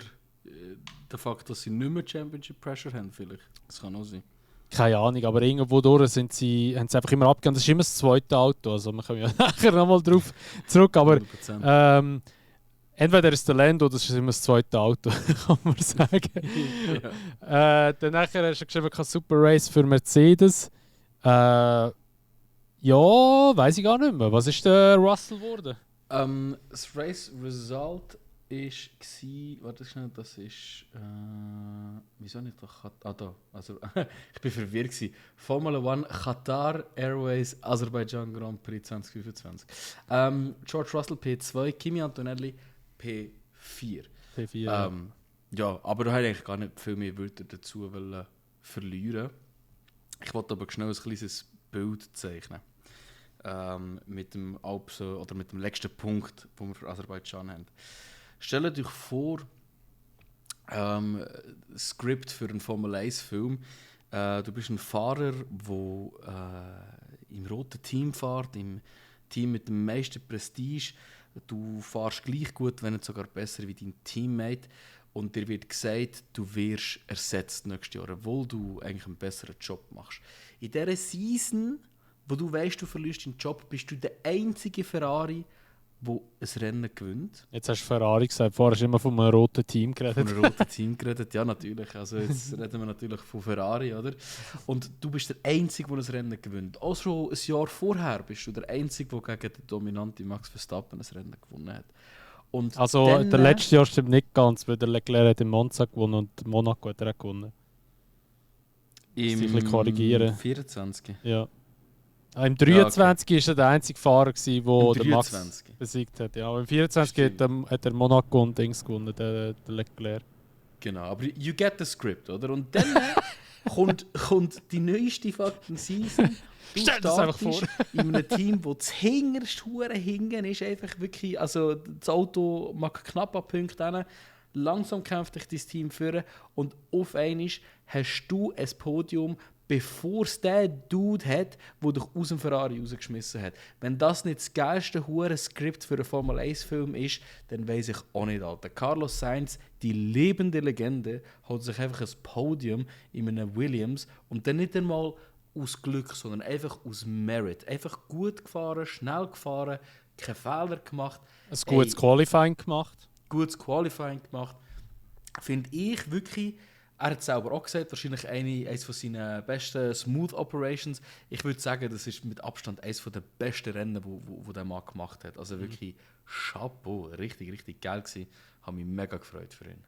der Fakt, dass sie nicht mehr Championship Pressure haben, vielleicht. Das kann auch sein. Keine Ahnung, aber irgendwo durch haben sie einfach immer abgegeben. Das ist immer das zweite Auto, also wir kommen ja nachher nochmal drauf zurück. Aber entweder ist der Lando oder das ist immer das zweite Auto, kann man sagen. Dann nachher hast du geschrieben, kein Super Race für Mercedes. Ja, weiß ich gar nicht mehr. Was ist der Russell geworden? Das Race Result war, warte schnell, das ist, wieso nicht doch, da, also, ich bin verwirrt gewesen. Formula 1 Qatar Airways Aserbaidschan Grand Prix 2025. George Russell P2, Kimi Antonelli P4. P4. Ja, aber da habe ich eigentlich gar nicht viel mehr Wörter dazu verlieren. Ich wollte aber schnell ein kleines Bild zeichnen. Mit dem oder mit dem letzten Punkt, den wir für Aserbaidschan haben. Stellt euch vor, Skript für einen Formel 1-Film. Du bist ein Fahrer, der im roten Team fährt, im Team mit dem meisten Prestige. Du fährst gleich gut, wenn nicht sogar besser wie dein Teammate. Und dir wird gesagt, du wirst ersetzt nächstes Jahr, obwohl du eigentlich einen besseren Job machst. In dieser Season, wo du weißt, du verlierst deinen Job, bist du der einzige Ferrari, der ein Rennen gewinnt. Jetzt hast du Ferrari gesagt, vorher hast du immer von einem roten Team geredet. Von einem roten Team geredet, ja natürlich. Also jetzt reden wir natürlich von Ferrari, oder? Und du bist der Einzige, der ein Rennen gewinnt. Auch schon ein Jahr vorher bist du der Einzige, der gegen den dominanten Max Verstappen ein Rennen gewonnen hat. Und also dann, der letzte Jahr stimmt nicht ganz, weil der Leclerc hat in Monza gewonnen und Monaco hat er auch gewonnen. Im korrigieren. 24. Ja. Im 23 war er der einzige Fahrer, der den Max 23. besiegt hat. Ja, im 24 hat er Monaco und Dings gewonnen, der Leclerc. Genau, aber you get the script, oder? Und dann kommt die neueste fucking Season. Stell dir das einfach vor. In einem Team, das hinterst hure hinten ist, einfach wirklich, also das Auto mag knapp an Punkten hin. Langsam kämpft dich dein Team führen und auf einmal hast du ein Podium, bevor es der Dude hat, der dich aus dem Ferrari rausgeschmissen hat. Wenn das nicht das geilste Skript für einen Formel-1-Film ist, dann weiss ich auch nicht, Alter. Carlos Sainz, die lebende Legende, holt sich einfach ein Podium in einem Williams und dann nicht einmal aus Glück, sondern einfach aus Merit. Einfach gut gefahren, schnell gefahren, keine Fehler gemacht. Ein gutes Qualifying gemacht. Gutes Qualifying gemacht. Finde ich wirklich, er hat es selber auch gesagt, wahrscheinlich eines von seinen besten Smooth Operations. Ich würde sagen, das ist mit Abstand eines der besten Rennen, wo der Mann gemacht hat. Also wirklich Chapeau, richtig, richtig geil gewesen habe mich mega gefreut für ihn.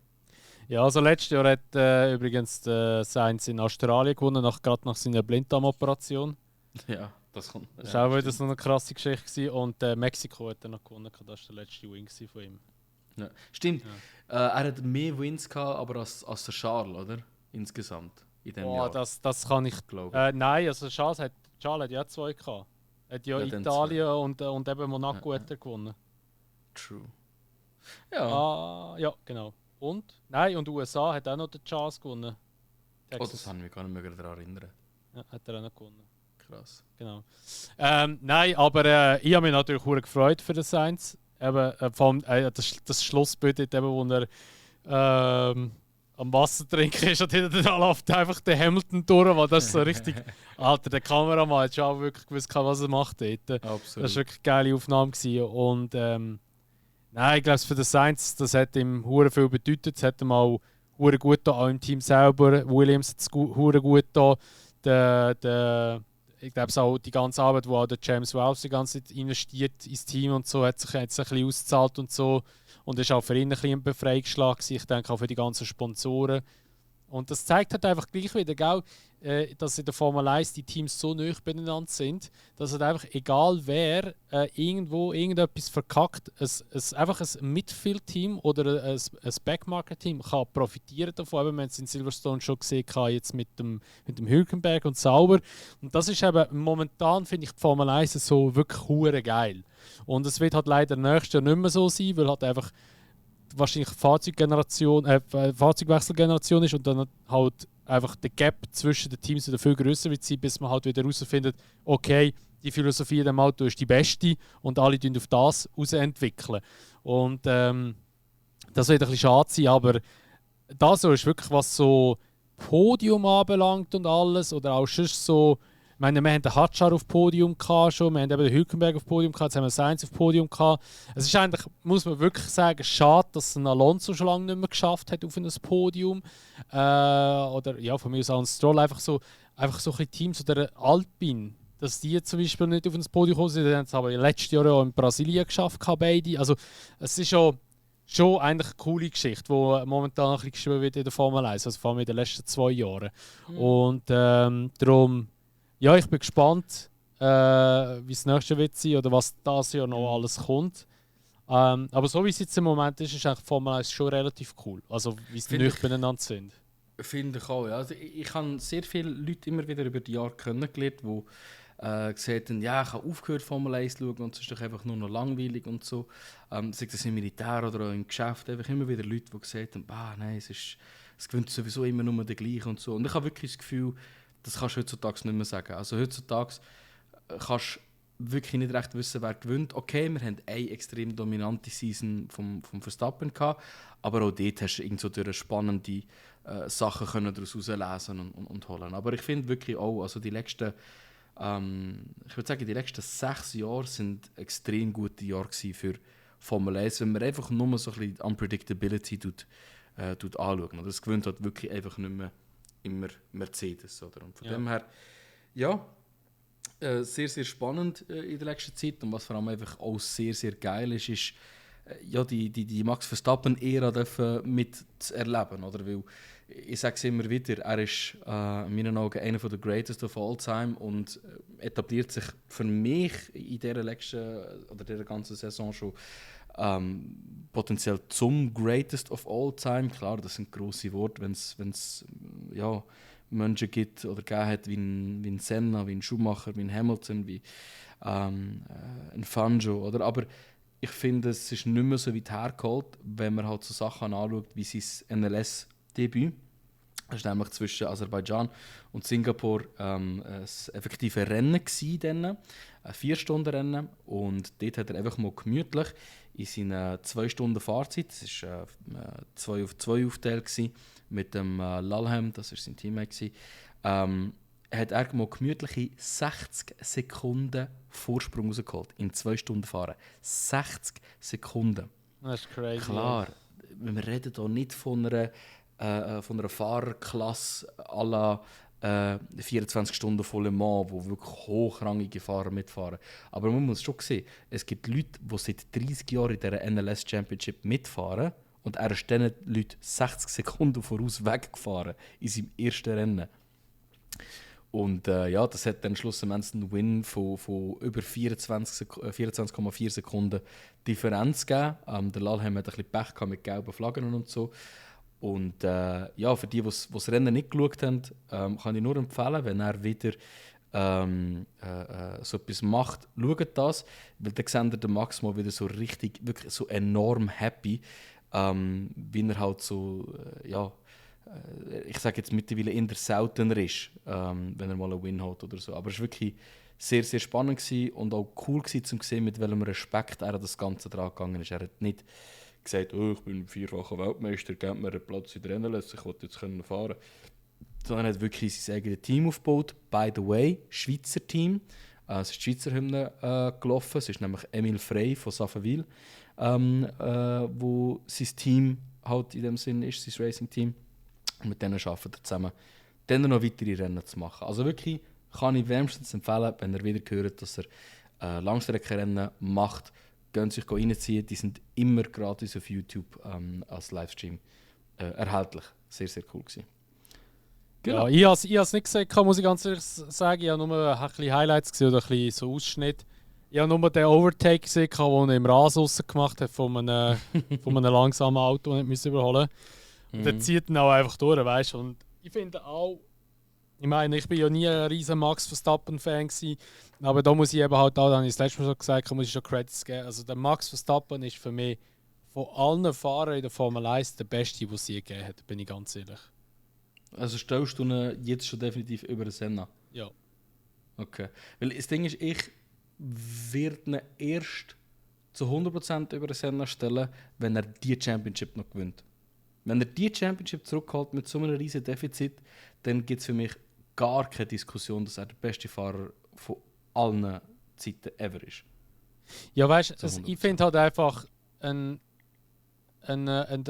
Ja, also letztes Jahr hat übrigens Sainz in Australien gewonnen, gerade nach seiner Blinddarmoperation. Ja, das kommt. Das war auch wieder so eine krasse Geschichte gewesen. Und Mexiko hat er noch gewonnen, das war der letzte Win von ihm. Ja. Stimmt, Ja. er hat mehr Wins gehabt, aber als der Charles, oder? Insgesamt in dem Jahr. Das kann ich glaube. nein, also Charles hat ja 2 gehabt. Er hat ja Italien und eben Monaco hat er gewonnen. True. Ja. Ja, genau. Und? Nein, und USA hat auch noch den Charles gewonnen. Oh, das kann ich mich gar nicht mehr daran erinnern. Ja, hat er auch noch gewonnen. Krass. Genau. Nein, aber ich habe mich natürlich sehr gefreut für den Sainz. Vor allem das Schlussbild, eben, wo er am Wasser trinken ist und hinterher läuft einfach der Hamilton durch, weil das so richtig. Alter, der Kameramann hat schon auch wirklich gewusst, was er macht dort. Absolut. Das war wirklich eine geile Aufnahme gewesen. Und nein, ich glaube, für den Sainz, das hat ihm hure viel bedeutet. Es hat ihm auch hure gut getan, auch im Team selber. Williams hat es hure gut getan. Ich glaube auch die ganze Arbeit, die auch der James Wells die ganze Zeit investiert ins Team und so, hat sich ein bisschen ausgezahlt und so. Und ist auch für ihn ein bisschen ein Befreiungsschlag gewesen. Ich denke auch für die ganzen Sponsoren. Und das zeigt halt einfach gleich wieder, gell, dass in der Formel 1 die Teams so nah beieinander sind, dass halt einfach egal wer irgendwo irgendetwas verkackt, einfach ein Midfield-Team oder ein Backmarker-Team kann profitieren davon. Wir haben es in Silverstone schon gesehen, jetzt mit dem Hülkenberg und Sauber. Und das ist eben momentan, finde ich, die Formel 1 so wirklich hure geil. Und es wird halt leider nächstes Jahr nicht mehr so sein, weil halt einfach wahrscheinlich Fahrzeugwechselgeneration ist und dann halt einfach der Gap zwischen den Teams wieder viel grösser wird sein, bis man halt wieder herausfindet, okay, die Philosophie in dem Auto ist die beste und alle entwickeln auf das rausentwickeln. Und das wird ein bisschen schade sein, aber das so ist wirklich, was so Podium anbelangt und alles, oder auch sonst so. Ich meine, wir haben den Hadjar auf Podium schon, wir haben eben den Hülkenberg auf Podium gehabt, jetzt haben wir Sainz auf Podium gehabt. Es ist eigentlich, muss man wirklich sagen, schade, dass ein Alonso schon lange nicht mehr geschafft hat auf ein Podium. Oder ja, von mir aus auch ein Stroll, einfach so ein bisschen Teams oder Alpine, dass die zum Beispiel nicht auf ein Podium gekommen sind. Die haben es aber letztes Jahr auch in Brasilien geschafft, beide. Also es ist schon eigentlich eine coole Geschichte, die momentan ein bisschen geschrieben wird in der Formel 1, also vor allem in den letzten 2 Jahren. Und darum, ja, ich bin gespannt, wie es nächstes Jahr wird sein oder was das Jahr noch alles kommt. Aber so wie es jetzt im Moment ist eigentlich die Formel 1 schon relativ cool. Also wie es nicht beieinander sind. Finde ich auch, ja. Also ich habe sehr viele Leute immer wieder über die Jahre kennengelernt, die gesagt haben, ja, ich habe aufgehört Formel 1 zu schauen und es ist doch einfach nur noch langweilig und so. Sei das im Militär oder auch im Geschäft, einfach immer wieder Leute, die gesagt haben, nein, es gewinnt sowieso immer nur der Gleiche und so. Und ich habe wirklich das Gefühl, das kannst du heutzutage nicht mehr sagen. Also heutzutage kannst du wirklich nicht recht wissen, wer gewinnt. Okay, wir haben eine extrem dominante Season vom Verstappen gehabt, aber auch dort hast du irgend so durch spannende Sachen können daraus herauslesen und holen. Aber ich finde wirklich auch, also die letzten, ich würde sagen, die letzten 6 Jahre sind extrem gute Jahre für Formel 1, wenn man einfach nur so ein bisschen Unpredictability anschaut. Das gewinnt halt wirklich einfach nicht mehr immer Mercedes. Oder? Und von dem her, ja, sehr, sehr spannend in der letzten Zeit. Und was vor allem einfach auch sehr, sehr geil ist ja, die Max Verstappen-Ära mit zu erleben. Oder? Weil, ich sage es immer wieder, er ist in meinen Augen einer der Greatest of All Time und etabliert sich für mich in dieser dieser ganzen Saison schon potenziell zum Greatest of All Time. Klar, das sind grosse Worte, wenn es ja, Menschen gibt oder gegeben hat wie ein Senna, wie ein Schumacher, wie ein Hamilton, wie ein Fangio. Oder? Aber ich finde, es ist nicht mehr so weit hergeholt, wenn man halt so Sachen anschaut wie sein NLS-Debüt. Das war nämlich zwischen Aserbaidschan und Singapur ein effektives Rennen gewesen, ein 4-Stunden-Rennen. Und dort hat er einfach mal gemütlich in seiner 2 Stunden Fahrzeit, das war 2 auf 2 aufgeteilt mit dem Lalhem, das war sein Teammate, hat er mal gemütliche 60 Sekunden Vorsprung rausgeholt. In 2 Stunden fahren. 60 Sekunden. Das ist crazy. Klar, wir reden hier nicht von einer Fahrerklasse à la 24 Stunden von Le Mans, wo wirklich hochrangige Fahrer mitfahren. Aber man muss schon sehen, es gibt Leute, die seit 30 Jahren in dieser NLS Championship mitfahren Und er ist diesen Leuten 60 Sekunden voraus weggefahren in seinem ersten Rennen. Und das hat dann schlussendlich einen Win von über 24,4 Sekunden Differenz gegeben. Der Lalheim hat ein bisschen Pech gehabt mit gelben Flaggen und so. Und für die das Rennen nicht geschaut haben, kann ich nur empfehlen, wenn er wieder so etwas macht, schaut das, weil dann seht ihr den Max mal wieder so richtig, wirklich so enorm happy, wie er halt so, ich sage jetzt mittlerweile eher seltener ist, wenn er mal einen Win hat oder so. Aber es war wirklich sehr, sehr spannend gewesen und auch cool gewesen, zu sehen, mit welchem Respekt er an das Ganze dran gegangen ist. Er hat nicht gesagt, ich bin vierfacher Weltmeister, gebt mir einen Platz in der NLS, ich wollte jetzt fahren können. Sondern er hat wirklich sein eigenes Team aufgebaut. By the way, Schweizer Team. Es ist die Schweizer Hymne gelaufen. Es ist nämlich Emil Frey von Safenwil, wo sein Team halt in dem Sinn ist, sein Racing-Team. Und mit denen arbeitet er zusammen, dann noch weitere Rennen zu machen. Also wirklich kann ich wärmstens empfehlen, wenn ihr wieder hört, dass er Langstreckenrennen macht, gehen sich reinziehen. Die sind immer gratis auf YouTube als Livestream erhältlich. Sehr, sehr cool gewesen. Genau. Ja, ich habe es nicht gesehen, muss ich ganz ehrlich sagen. Ich habe nur ein bisschen Highlights gesehen oder ein bisschen so Ausschnitt. Ich habe nur den Overtake gesehen, den er im Rasen raus gemacht hat von einem langsamen Auto, das ich überholen musste. Und der zieht ihn auch einfach durch, weißt du. Und ich finde auch, ich meine, ich bin ja nie ein riesen Max Verstappen-Fan gewesen, aber da muss ich eben halt auch, da habe ich das letzte Mal schon gesagt, muss ich schon Credits geben. Also der Max Verstappen ist für mich von allen Fahrern in der Formel 1 der beste, den es je gegeben hat, bin ich ganz ehrlich. Also stellst du ihn jetzt schon definitiv über den Senna? Ja. Okay. Weil das Ding ist, ich werde ihn erst zu 100% über den Senna stellen, wenn er die Championship noch gewinnt. Wenn er die Championship zurückholt mit so einem riesen Defizit, dann gibt es für mich gar keine Diskussion, dass er der beste Fahrer von allen Zeiten ever ist. Ja, weißt du, ich finde halt einfach, der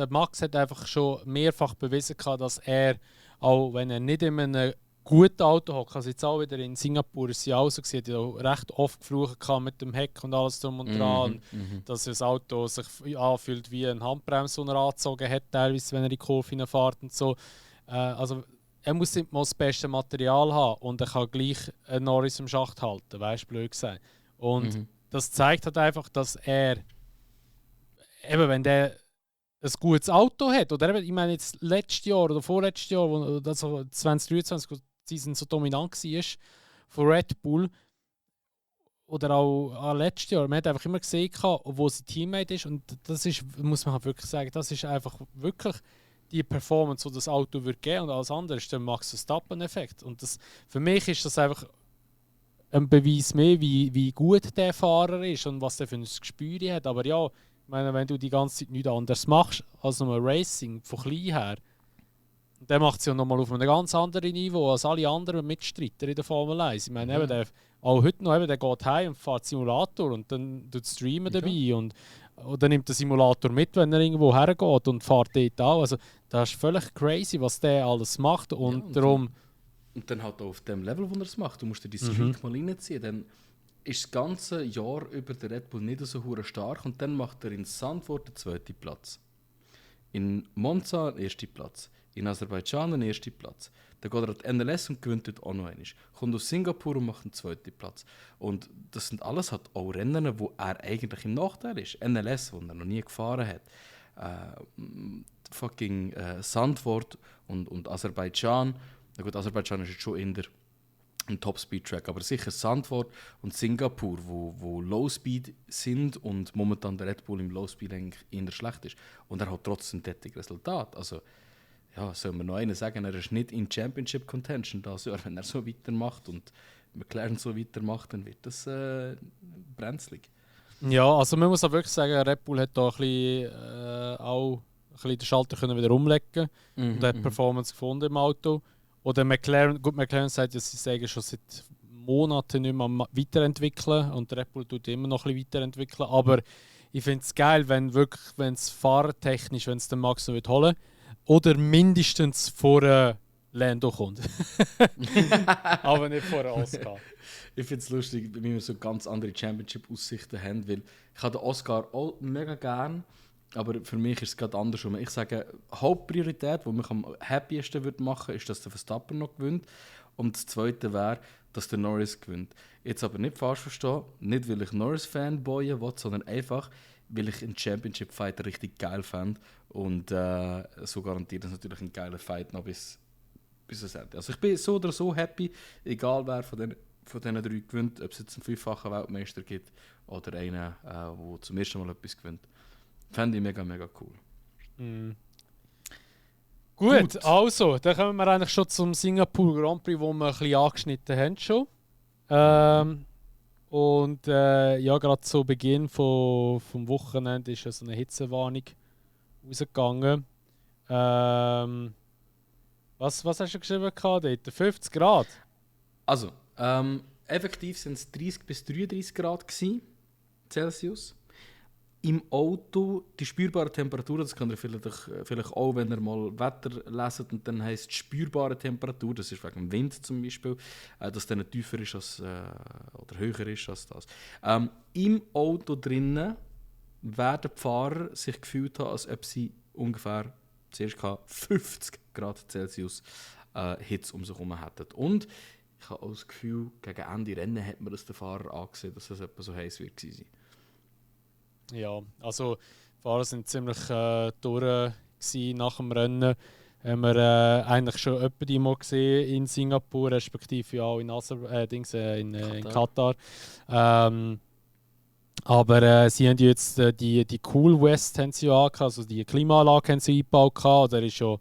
Max hat einfach schon mehrfach bewiesen, dass er, auch wenn er nicht in einem guten Auto hockt, also jetzt auch wieder in Singapur ist es ja auch so, hat ja auch recht oft geflucht mit dem Heck und alles drum und dran, dass das Auto sich anfühlt wie eine Handbremse, die er angezogen hat, teilweise, wenn er in die Kurve hineinfährt und so. Also er muss nicht mal das beste Material haben und er kann gleich einen Norris im Schacht halten, weißt du, blöd gesagt. Und das zeigt halt einfach, dass er, eben wenn der ein gutes Auto hat, oder eben, ich meine jetzt letztes Jahr oder vorletztes Jahr, wo das 2023, wo die Season so dominant war von Red Bull, oder auch letztes Jahr, man hat einfach immer gesehen, wo sein Teammate ist, und das ist, muss man halt wirklich sagen, das ist einfach wirklich die Performance, die das Auto wird geben, und alles andere ist der Max Verstappen-Effekt. Und das, für mich ist das einfach ein Beweis mehr, wie gut der Fahrer ist und was der für ein Gespür hat. Aber ja, ich meine, wenn du die ganze Zeit nichts anderes machst als nur Racing, von klein her, dann macht es ja nochmal auf einem ganz anderen Niveau als alle anderen Mitstreiter in der Formel 1. Ich meine, eben, auch heute noch, der geht heim und fährt Simulator und dann tut Streamen dabei und dann nimmt der Simulator mit, wenn er irgendwo hergeht und fährt dort auch. Also das ist völlig crazy, was der alles macht und darum... Und dann halt auch auf dem Level, wo er es macht. Du musst dir die Streak mal reinziehen, dann ist das ganze Jahr über der Red Bull nicht so hure stark und dann macht er in Zandvoort den 2. Platz. In Monza den 1. Platz. In Aserbaidschan den 1. Platz. Dann geht er an die NLS und gewinnt dort auch noch einmal. Kommt aus Singapur und macht den 2. Platz. Und das sind alles halt auch Rennen, wo er eigentlich im Nachteil ist. NLS, wo er noch nie gefahren hat. Zandvoort und Aserbaidschan. Na gut, Aserbaidschan ist jetzt schon in der ein Top-Speed-Track, aber sicher Zandvoort und Singapur, wo Low-Speed sind und momentan der Red Bull im Low-Speed eigentlich eher schlecht ist. Und er hat trotzdem ein Resultat. Also, ja, soll man noch einen sagen, er ist nicht in Championship-Contention das Jahr. Wenn er so weitermacht und McLaren so weitermacht, dann wird das brenzlig. Ja, also man muss auch wirklich sagen, Red Bull hat da ein bisschen, auch ein bisschen den Schalter können wieder umlegen und hat Performance gefunden im Auto. Oder McLaren, gut, McLaren sagt ja, sie sagen schon seit Monaten nicht mehr weiterentwickeln und Red Bull tut immer noch ein bisschen weiterentwickeln. Aber ich finde es geil, wenn es fahrtechnisch, wenn es den Max noch holen oder mindestens vor Lando kommt. Aber nicht vor Oscar. Ich finde es lustig, wie wir so ganz andere Championship-Aussichten haben, weil ich habe den Oscar auch mega gern. Aber für mich ist es gerade andersrum. Ich sage, Hauptpriorität, die mich am happiesten würde machen, ist, dass der Verstappen noch gewinnt. Und das Zweite wäre, dass der Norris gewinnt. Jetzt aber nicht falsch verstehen, nicht weil ich Norris-Fanboyen will, sondern einfach, weil ich einen Championship-Fight richtig geil fand. Und so garantiert es natürlich ein geiler Fight noch bis das Ende. Also ich bin so oder so happy, egal wer von diesen 3 gewinnt, ob es jetzt einen 5-fachen Weltmeister gibt oder einen, der zum ersten Mal etwas gewinnt. Fände ich mega, mega cool. Mm. Gut, also, dann kommen wir eigentlich schon zum Singapur Grand Prix, wo wir ein bisschen angeschnitten haben schon. Und ja, gerade zu Beginn vom Wochenende ist ja so eine Hitzewarnung rausgegangen. Was hast du geschrieben dort? 50 Grad? Also, effektiv waren es 30 bis 33 Grad Celsius. Im Auto die spürbare Temperatur, das könnt ihr vielleicht auch, wenn ihr mal Wetter leset und dann heisst spürbare Temperatur, das ist wegen dem Wind zum Beispiel, dass der tiefer ist als, oder höher ist als das. Im Auto drinnen werden die Fahrer sich gefühlt haben, als ob sie ungefähr zuerst 50 Grad Celsius Hitze um sich herum hätten. Und ich habe auch das Gefühl, gegen Ende Rennen hat man das den Fahrer angesehen, dass es etwa so heiß wird sein. Ja, also die Fahrer sind ziemlich durch nach dem Rennen. Haben wir eigentlich schon etwa die mal gesehen in Singapur, respektive auch in Katar. Aber sie haben jetzt die Cool West haben sie ja angehabt, also die Klimaanlage haben sie eingebaut gehabt. Der ist ja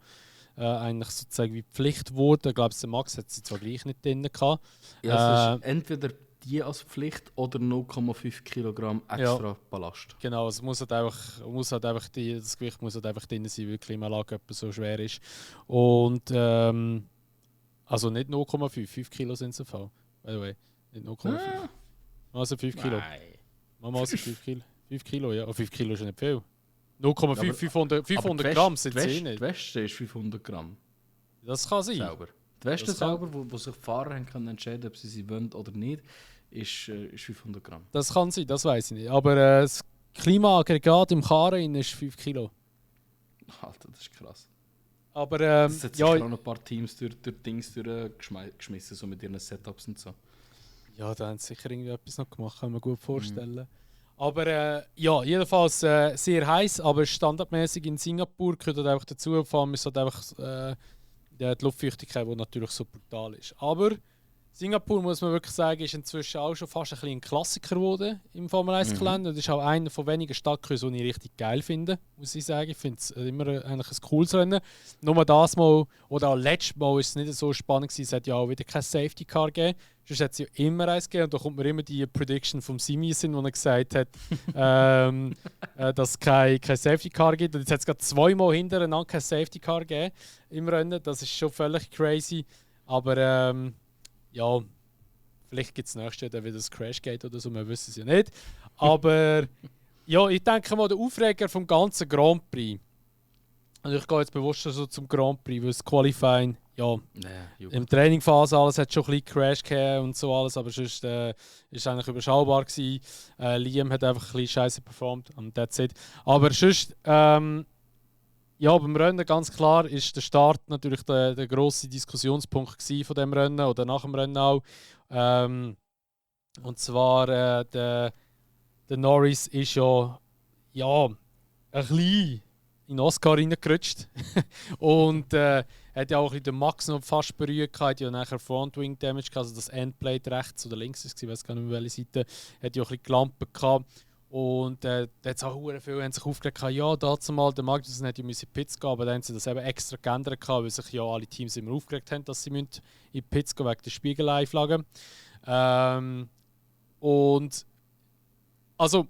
eigentlich sozusagen wie Pflicht geworden. Ich glaube, der Max hat sie zwar gleich nicht drin gehabt. Ja, es ist entweder die als Pflicht oder 0,5 Kilogramm extra Ballast. Genau, es muss halt einfach das Gewicht muss halt einfach drin sein, weil die Klimaanlage etwa so schwer ist. Und also nicht 0,5, 5 Kilo sind es im Fall. By the way, nicht 0,5. Also 5 Kilo. Nein. Machen wir also 5 Kilo. 5 Kilo, ja. Aber 5 Kilo ist ja nicht viel. 0,5, Ja, 500 Gramm sind es nicht. Die Weste ist 500 Gramm. Das kann sein. Selber. Die Weste selber, wo sich die Fahrer haben können entscheiden, ob sie wollen oder nicht, ist 500 Gramm. Das kann sein, das weiß ich nicht. Aber das Klimaaggregat im Karren ist 5 Kilo. Alter, das ist krass. Aber das hat sicher auch noch ein paar Teams durch Dings durchgeschmissen, so mit ihren Setups und so. Ja, da haben sie sicher irgendwie etwas noch gemacht, kann man gut vorstellen. Aber ja, jedenfalls sehr heiß, aber standardmäßig in Singapur gehört halt einfach dazu, vor allem ist halt einfach die Luftfeuchtigkeit, die natürlich so brutal ist. Aber Singapur, muss man wirklich sagen, ist inzwischen auch schon fast ein Klassiker geworden im Formel 1 Kalender. Das ist auch einer von wenigen Stadtkursen, die ich richtig geil finde, muss ich sagen. Ich finde es immer eigentlich ein cooles Rennen. Nur das Mal, oder auch letztes Mal, war es nicht so spannend gewesen. Es hat ja auch wieder kein Safety Car gegeben. Sonst hat es ja immer eins gegeben. Und da kommt mir immer die Prediction vom Simi in, wo er gesagt hat, dass es kein Safety Car gibt. Und jetzt hat es gerade 2 Mal hintereinander kein Safety Car gegeben im Rennen. Das ist schon völlig crazy. Aber ja, vielleicht gibt es nächstes Jahr wieder das Crashgate oder so, wir wissen es ja nicht. Aber ja, ich denke mal, der Aufreger vom ganzen Grand Prix. Und ich gehe jetzt bewusst so zum Grand Prix, weil das Qualifying, ja, im Trainingphase alles hat schon ein bisschen Crash gegeben und so alles, aber sonst ist eigentlich überschaubar gewesen. Liam hat einfach ein bisschen scheiße performt und that's it. Aber sonst, ja, beim Rennen ganz klar ist der Start natürlich der grosse Diskussionspunkt von dem Rennen oder nach dem Rennen auch. Und zwar der Norris ist ja ein bisschen in den Oscar reingerutscht und hat ja auch ein bisschen den Max noch fast berührt, hat ja nachher Frontwing Damage gehabt, also das Endplate rechts oder links ist, ich weiß gar nicht mehr welche Seite, hat ja auch ein bisschen gelampt gehabt. Und da hat es auch viele sich aufgeregt, ja, dazu mal, der Magnussen hätte ja in Pits gehen, aber dann haben sie das eben extra geändert, weil sich ja alle Teams immer aufgeregt haben, dass sie in die Pits gehen wegen der Spiegelei-Flagge. Und also,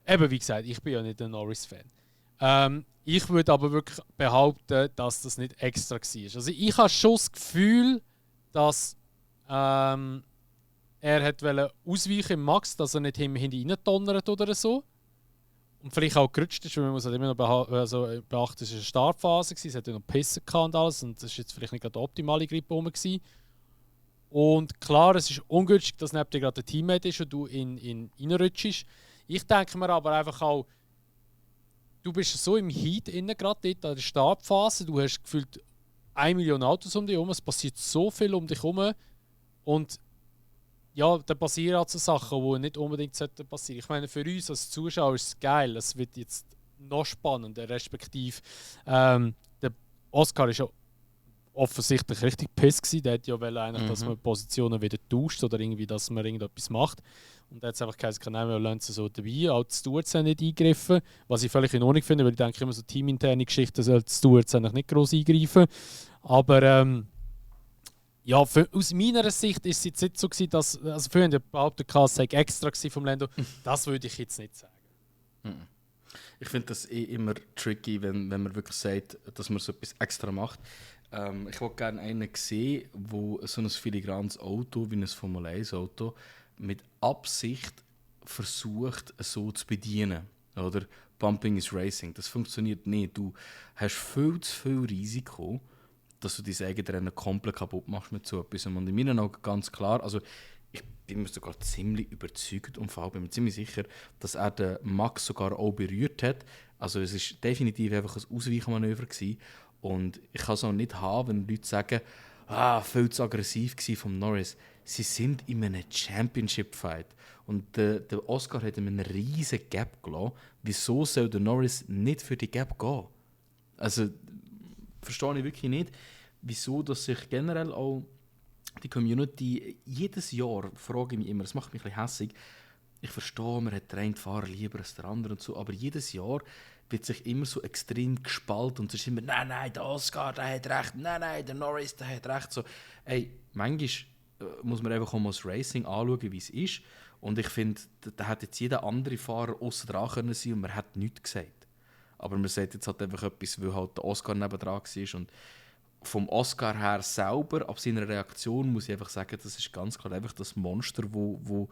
eben wie gesagt, ich bin ja nicht ein Norris-Fan. Ich würde aber wirklich behaupten, dass das nicht extra war. Also ich habe schon das Gefühl, dass er wollte ausweichen im Max, dass er nicht hinten reindonnert oder so. Und vielleicht auch gerutscht ist, weil man muss halt immer noch beachten, es war eine Startphase, es hat ja noch Pissen und alles und das war jetzt vielleicht nicht gerade der optimale Grip rum. Und klar, es ist ungünstig, dass neben dir gerade ein Teammate ist und du in reinrutschst. Ich denke mir aber einfach auch, du bist so im Heat innen, gerade dort an der Startphase, du hast gefühlt 1 Million Autos um dich herum, es passiert so viel um dich herum und ja, da passieren halt so Sachen, die nicht unbedingt passieren sollten. Ich meine, für uns als Zuschauer ist es geil, es wird jetzt noch spannender, respektive der Oscar ist ja offensichtlich richtig piss gewesen. Der hätte ja wollen eigentlich, dass man Positionen wieder tauscht oder irgendwie, dass man irgendetwas macht. Und da hat es einfach geheißen, nein, wir lassen es so dabei. Auch die Stewards haben nicht eingegriffen, was ich völlig in Ordnung finde, weil ich denke immer so teaminterne Geschichten sollten die Stewards eigentlich nicht gross eingreifen. Aber ja, aus meiner Sicht ist es jetzt nicht so gewesen, dass, also vorhin der behauptet, es sei extra vom Lando. Das würde ich jetzt nicht sagen. Ich finde das immer tricky, wenn man wirklich sagt, dass man so etwas extra macht. Ich wollte gerne einen sehen, der so ein filigranes Auto, wie ein Formel 1 Auto, mit Absicht versucht, so zu bedienen. Oder Bumping is Racing. Das funktioniert nicht. Du hast viel zu viel Risiko, dass du dein eigenes Rennen komplett kaputt machst mit so etwas. Und in meinen Augen ganz klar, also ich bin mir sogar ziemlich überzeugt und bin mir ziemlich sicher, dass er den Max sogar auch berührt hat. Also es war definitiv einfach ein Ausweichmanöver gewesen. Und ich kann es auch nicht haben, wenn Leute sagen, viel zu aggressiv war von Norris. Sie sind in einem Championship-Fight. Und der Oscar hat ihm einen riesen Gap gelassen. Wieso soll der Norris nicht für die Gap gehen? Also, verstehe ich wirklich nicht, wieso dass sich generell auch die Community jedes Jahr, frage ich mich immer, das macht mich ein bisschen hässig. Ich verstehe, man hat den einen Fahrer lieber als der andere und so, aber jedes Jahr wird sich immer so extrem gespalten und es ist immer, nein, der Oscar, der hat recht, nein, der Norris, der hat recht. So, ey, manchmal muss man einfach auch mal das Racing anschauen, wie es ist. Und ich finde, da hat jetzt jeder andere Fahrer aussen dran können sein und man hat nichts gesagt. Aber man sagt jetzt halt einfach etwas, weil halt der Oscar nebendran war. Und vom Oscar her selber, ab seiner Reaktion, muss ich einfach sagen, das ist ganz klar einfach das Monster, wo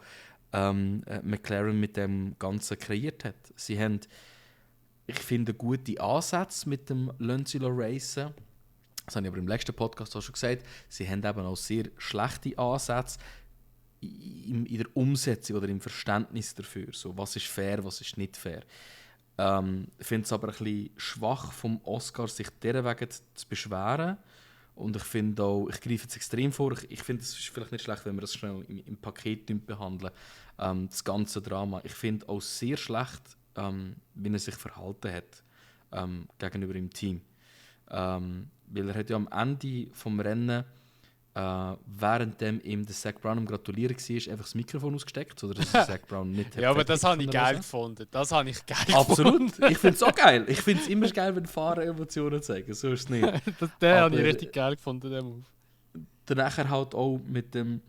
McLaren mit dem Ganzen kreiert hat. Sie haben, ich finde, gute Ansätze mit dem Lancilo Racen. Das habe ich aber im letzten Podcast auch schon gesagt. Sie haben eben auch sehr schlechte Ansätze in der Umsetzung oder im Verständnis dafür. So, was ist fair, was ist nicht fair. Ich finde es aber ein bisschen schwach vom Oscar, sich dieser Wegen zu beschweren. Und ich finde auch, ich greife jetzt extrem vor, ich finde, es ist vielleicht nicht schlecht, wenn wir das schnell im Paket behandeln, das ganze Drama. Ich finde auch sehr schlecht, wie er sich verhalten hat gegenüber dem Team. Weil er hat ja am Ende des Rennen, währenddem ihm der Zak Brown am Gratulieren war, einfach das Mikrofon ausgesteckt, oder dass Zak Brown nicht ja, aber das habe ich geil gefunden. Absolut. Ich finde es auch geil. Ich finde es immer geil, wenn Fahrer Emotionen zeigen. So ist es nicht. Den habe ich richtig geil gefunden, den Move. Danach halt auch mit dem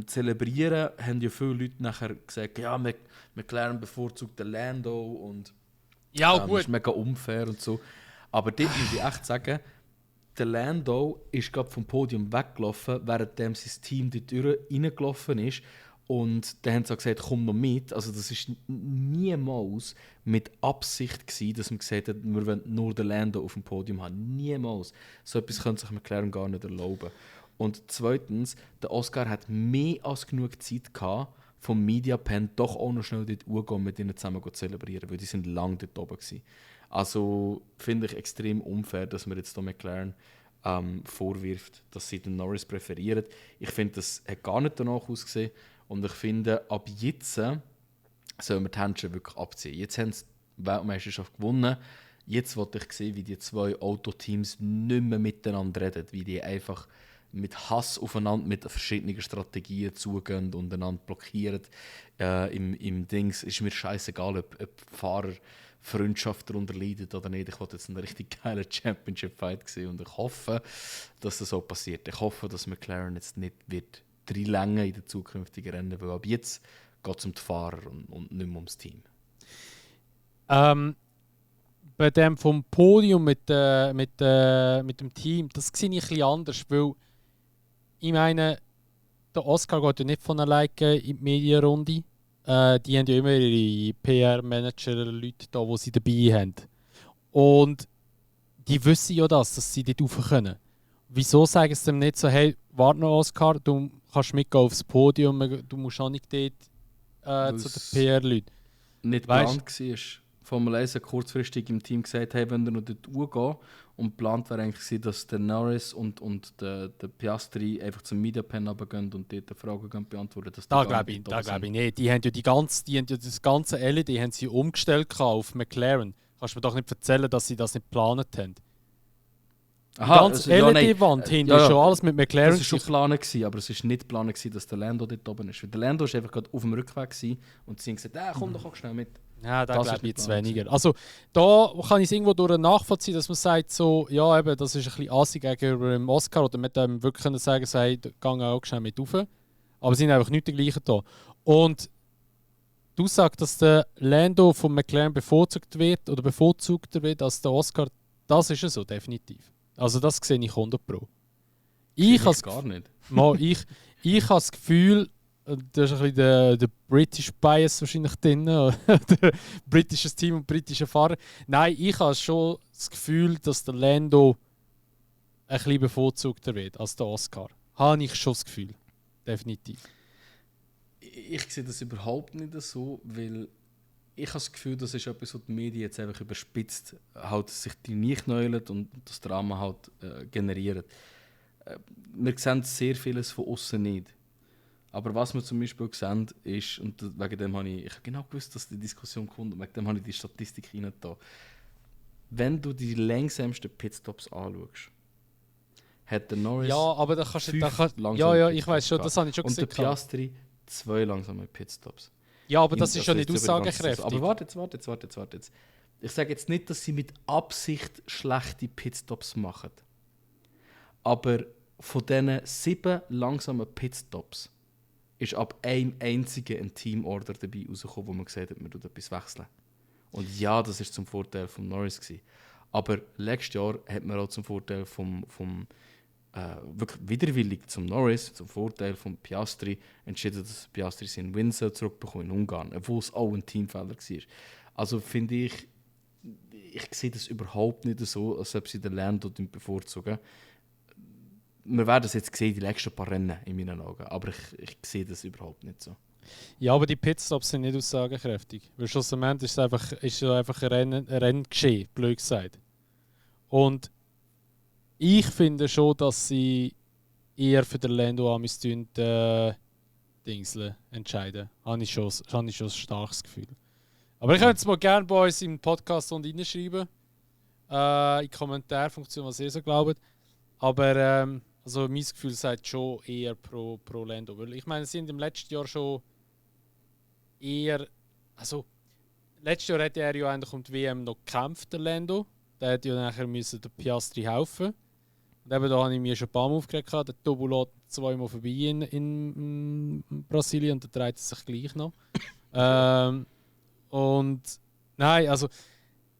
Zelebrieren haben ja viele Leute nachher gesagt, ja, McLaren bevorzugt den Lando und ja, gut. Das ist mega unfair und so. Aber dort muss ich echt sagen, der Lando ist gerade vom Podium weggelaufen, während sein Team dort reingelaufen ist. Und dann haben sie gesagt, komm noch mit. Also das war niemals mit Absicht gewesen, dass man gesagt hat, wir wollen nur den Lando auf dem Podium haben. Niemals. So etwas könnte sich McLaren gar nicht erlauben. Und zweitens, der Oscar hat mehr als genug Zeit gehabt, vom Mediapan doch auch noch schnell dort hochgehen, mit ihnen zusammen zu zelebrieren, weil die sind lange dort oben gewesen. Also finde ich extrem unfair, dass man jetzt hier McLaren vorwirft, dass sie den Norris präferieren. Ich finde, das hat gar nicht danach ausgesehen. Und ich finde, ab jetzt sollen wir die Händchen wirklich abziehen. Jetzt haben sie die Weltmeisterschaft gewonnen. Jetzt wollte ich sehen, wie die zwei Autoteams nicht mehr miteinander reden, wie die einfach mit Hass aufeinander, mit verschiedenen Strategien zugehen und einander blockieren. Im Dings ist mir scheißegal, ob Fahrer Freundschaft darunter leidet oder nicht. Ich wollte jetzt einen richtig geilen Championship-Fight sehen und ich hoffe, dass das so passiert. Ich hoffe, dass McLaren jetzt nicht wird reinlängen in den zukünftigen Rennen, weil ab jetzt geht es um die Fahrer und nicht mehr ums Team. Bei dem vom Podium mit dem Team, das sehe ich ein bisschen anders, weil ich meine, der Oscar geht ja nicht von alleine in die Medienrunde. Die haben ja immer ihre PR-Manager, Leute da, die sie dabei haben. Und die wissen ja dass sie dort rauf können. Wieso sagen sie dem nicht so, hey, warte noch Oscar, du kannst mitgehen aufs Podium, du musst auch nicht dort zu den PR-Leuten. Nicht geplant war Formel 1 kurzfristig im Team gesagt, hey, wenn wir noch dort gehen und geplant wäre eigentlich gewesen, dass der Norris und der Piastri einfach zum Mediapen runtergehen und dort Fragen beantworten. Da glaube ich nicht. Die haben ja das ganze LED haben sie umgestellt auf McLaren. Kannst du mir doch nicht erzählen, dass sie das nicht geplant haben. Die ganze LED-Wand hinten ist schon alles mit McLaren. Das war schon geplant, aber es war nicht geplant, dass der Lando dort oben ist. Weil der Lando war einfach gerade auf dem Rückweg und sie haben gesagt, komm doch schnell mit. Ja, da glaube ich jetzt weniger. Also da kann ich es irgendwo durch nachvollziehen, dass man sagt, so, ja, eben, das ist ein bisschen assig gegenüber dem Oscar. Oder man hätte wirklich können sagen, hey, geh auch schnell mit rauf. Aber sie sind einfach nicht die gleichen da. Und du sagst, dass der Lando von McLaren bevorzugt wird als der Oscar. Das ist ja so, definitiv. Also das sehe ich 100%. Ich gar nicht. Ich habe das Gefühl, da ist ein bisschen der British Bias wahrscheinlich drin, der britisches Team und britische Fahrer. Nein, ich habe schon das Gefühl, dass der Lando ein bisschen bevorzugter wird als der Oscar. Habe ich schon das Gefühl. Definitiv. Ich sehe das überhaupt nicht so, weil ich habe das Gefühl, das ist etwas, was die Medien jetzt einfach überspitzt, halt sich die nicht neulen und das Drama halt generieren. Wir sehen sehr vieles von außen nicht. Aber was wir zum Beispiel sehen, ist, und wegen dem habe ich genau gewusst, dass die Diskussion kommt, und wegen dem habe ich die Statistik reingetan. Wenn du die langsamsten Pitstops anschaust, hat der Norris aber da kannst du ich weiß schon, das habe ich schon gesehen. Und der Piastri 2 langsame Pitstops. Ja, aber das ist ja nicht aussagekräftig. Aber warte jetzt. Ich sage jetzt nicht, dass sie mit Absicht schlechte Pitstops machen. Aber von diesen 7 langsamen Pitstops ist ab einem einzigen ein Teamorder dabei rausgekommen, wo man gesagt hat, man tut etwas wechseln. Und ja, das war zum Vorteil von Norris gewesen. Aber letztes Jahr hat man auch zum Vorteil vom wirklich widerwillig zum Norris, zum Vorteil von Piastri, entschieden, dass Piastri seinen Win zurückbekommt in Ungarn, obwohl es auch ein Teamfehler war. Also finde ich sehe das überhaupt nicht so, als ob sie den Lando bevorzugen. Wir werden es jetzt sehen, die nächsten paar Rennen in meinen Augen, aber ich sehe das überhaupt nicht so. Ja, aber die Pitstops sind nicht aussagekräftig. Weil schlussendlich ist es einfach ein Rennen geschehen, blöd gesagt. Und ich finde schon, dass sie eher für den Lando Dingsle entscheiden. Habe ich schon ein starkes Gefühl. Aber ich könnte jetzt mal gerne bei uns im Podcast reinschreiben. In die Kommentarfunktion, was ihr so glaubt. Aber also mein Gefühl sagt schon eher pro Lando. Weil ich meine, sie sind im letzten Jahr schon eher. Also, letztes Jahr hätte er ja eigentlich um die WM noch gekämpft, der Lando. Der hätte ja nachher müssen der Piastri helfen. Und eben da habe ich mir schon ein paar Mal aufgeregt. Der Tobu lädt 2-mal vorbei in Brasilien und der dreht es sich gleich noch. Und nein, also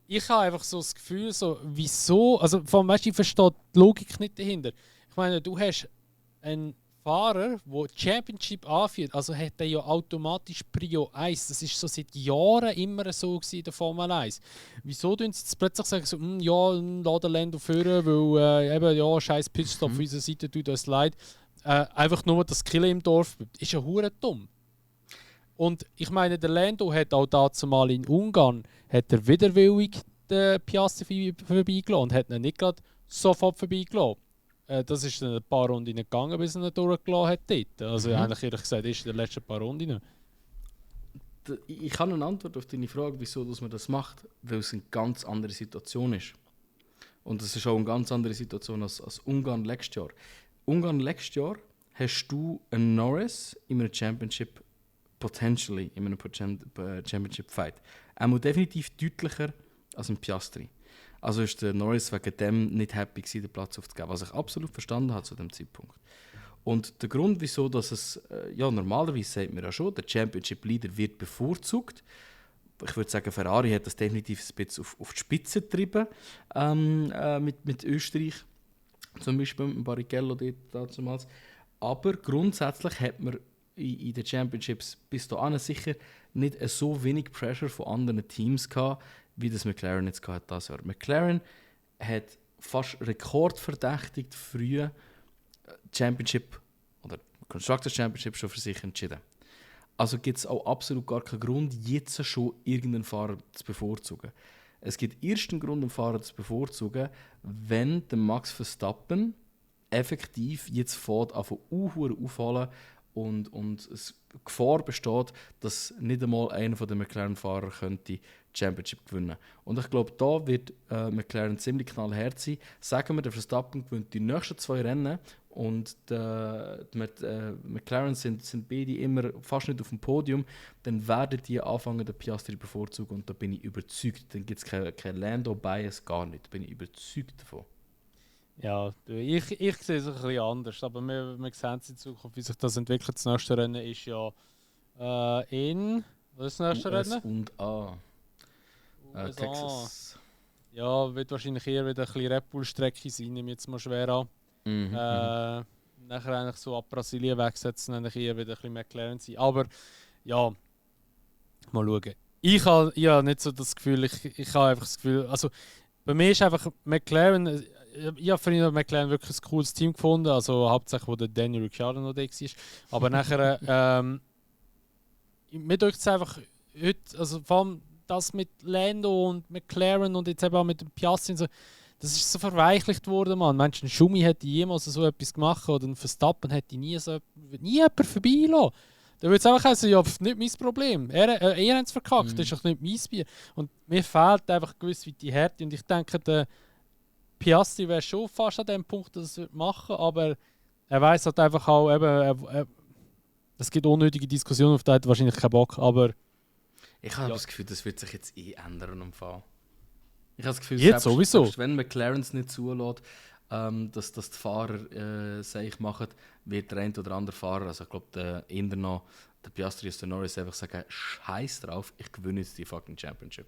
ich habe einfach so das Gefühl, so, wieso, also vor allem, weißt du, ich verstehe die Logik nicht dahinter. Ich meine, du hast einen Fahrer, der die Championship anführt, also hat er ja automatisch Prio 1. Das ist so seit Jahren immer so in der Formel 1. Wieso tun sie jetzt plötzlich sagen, so, ja, lass den Lando führen, weil eben, ja, scheiß Pitstop auf unserer Seite, tut uns leid. Einfach nur das Killen im Dorf ist ja hure dumm. Und ich meine, der Lando hat auch dazu mal in Ungarn hat er widerwillig den Piastri vorbeigelassen und hat ihn nicht gerade sofort vorbeigelassen. Das ist dann ein paar Runden gegangen, bis er ihn durchgelassen hat dort. Also eigentlich ehrlich gesagt, ist in den letzten paar Runden. Ich habe eine Antwort auf deine Frage, wieso dass man das macht, weil es eine ganz andere Situation ist. Und es ist auch eine ganz andere Situation als Ungarn letztes Jahr. Ungarn letztes Jahr hast du einen Norris in einem Championship potentially in einem Championship Fight. Er muss definitiv deutlicher als ein Piastri. Also ist der Norris wegen dem nicht happy gewesen, den Platz aufzugeben, was ich absolut verstanden habe zu dem Zeitpunkt. Und der Grund, wieso dass es, normalerweise sagt man ja schon, der Championship Leader wird bevorzugt. Ich würde sagen, Ferrari hat das definitiv ein bisschen auf die Spitze getrieben mit Österreich, zum Beispiel mit Barrichello damals. Aber grundsätzlich hat man in den Championships bis dahin sicher nicht so wenig Pressure von anderen Teams gehabt, wie das McLaren jetzt gehabt das Jahr. McLaren hat fast rekordverdächtig früh Championship oder Constructors Championship schon für sich entschieden. Also gibt es auch absolut gar keinen Grund, jetzt schon irgendeinen Fahrer zu bevorzugen. Es gibt erst einen Grund, einen Fahrer zu bevorzugen, wenn der Max Verstappen effektiv jetzt fährt, aufholen und es Gefahr besteht, dass nicht einmal einer der McLaren-Fahrer könnte die Championship gewinnen. Und ich glaube, da wird McLaren ziemlich knallhart sein. Sagen wir, der Verstappen gewinnt die nächsten 2 Rennen und die McLaren sind beide immer fast nicht auf dem Podium, dann werden die anfangen, den Piastri bevorzugen und da bin ich überzeugt. Dann gibt es kein Lando-Bias, gar nicht. Da bin ich überzeugt davon. Ja, ich sehe es ein bisschen anders, aber wir sehen es in Zukunft, wie sich das entwickelt. Das nächste Rennen ist ja was ist das nächste US Rennen? und A. USA. Texas. Ja, wird wahrscheinlich eher wieder ein bisschen Red Bull-Strecke sein, nehme ich jetzt mal schwer an. Nachher eigentlich so ab Brasilien wegsetzen, eigentlich eher wieder ein bisschen McLaren sein. Aber ja, mal schauen. Ich habe nicht so das Gefühl, ich habe einfach das Gefühl, also bei mir ist einfach McLaren, ich habe für ihn McLaren wirklich ein cooles Team gefunden, also hauptsächlich, wo der Daniel Ricciardo noch da war. Aber nachher, mir denkt es einfach heute, also vor allem das mit Lando und McLaren und jetzt eben auch mit dem Piastri und so, das ist so verweichlicht worden, Mann. Meinst du, ein Schumi hätte jemals so etwas gemacht oder ein Verstappen hätte nie jemand vorbeilassen. Da würde es einfach heißen, ja, nicht mein Problem. Ihr habt es verkackt, das ist doch nicht mein Bier. Und mir fehlt einfach gewiss wie die Härte. Und ich denke, der Piastri wäre schon fast an dem Punkt, dass er es machen würde, aber er weiß halt einfach auch, eben, es gibt unnötige Diskussionen, auf die hat er wahrscheinlich keinen Bock, aber ich habe das Gefühl, das wird sich jetzt ändern im Fall. Ich habe das Gefühl, jetzt sowieso. Selbst wenn McLaren es nicht zulässt, dass die Fahrer sich machen, wird der eine oder andere Fahrer, also ich glaube, der Piastri und der Norris einfach sagen, scheiß drauf, ich gewinne jetzt die fucking Championship.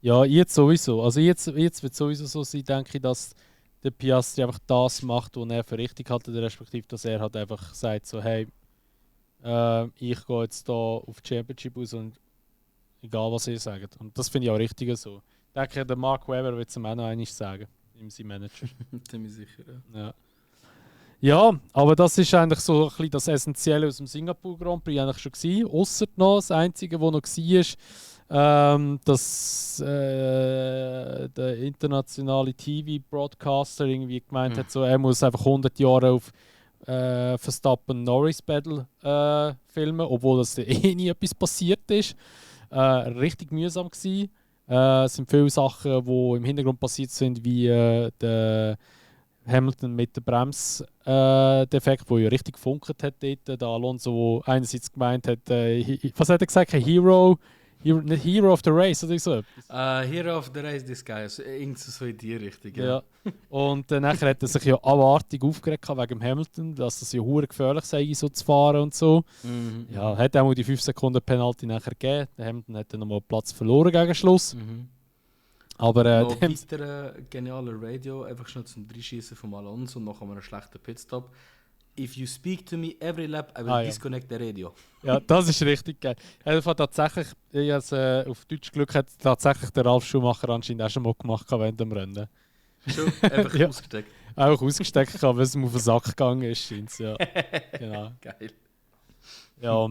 Ja, jetzt sowieso. Also jetzt wird es sowieso so sein, denke ich, dass der Piastri einfach das macht, was er für richtig hält, respektive, dass er halt einfach sagt so, hey, ich gehe jetzt da auf die Championship aus und egal was ihr sagt. Und das finde ich auch richtig so. Ich denke, der Mark Webber wird es ihm auch noch einmal sagen, ihm sein Manager. Ziemlich sicher, ja. Ja, aber das ist eigentlich so ein bisschen das Essentielle aus dem Singapur Grand Prix eigentlich schon gewesen. Ausser noch das Einzige, was noch war, dass der internationale TV-Broadcaster irgendwie gemeint hat, so, er muss einfach 100 Jahre auf Verstappen-Norris-Battle filmen, obwohl das nie etwas passiert ist. Richtig mühsam gewesen. Es sind viele Sachen, die im Hintergrund passiert sind, wie der Hamilton mit dem Bremsdefekt, wo ja richtig gefunkert hat dort. Der Alonso, wo einerseits gemeint hat, was hat er gesagt? Nicht Hero of the Race oder so etwas. Hero of the Race, this guy. Irgend so in die Richtung. Ja. Und nachher hat er sich ja abartig aufgeregt wegen dem Hamilton, dass es ja hure gefährlich sei, so zu fahren und so. Ja, hat auch mal die 5 Sekunden Penalty nachher gegeben. Der Hamilton hat dann nochmal Platz verloren gegen Schluss. Aber noch weiter genialer Radio, einfach schnell zum Reinschießen von Alonso und nach einem schlechten Pitstop. If you speak to me every lap, I will disconnect the radio. Ja, das ist richtig geil. Also tatsächlich, auf Deutsch Glück hat tatsächlich der Ralf Schumacher anscheinend auch schon mal gemacht während dem Rennen. Schon einfach ja. Ausgesteckt. Auch ausgesteckt, weil es ihm auf den Sack gegangen ist. Ja. Genau. Geil. Ja.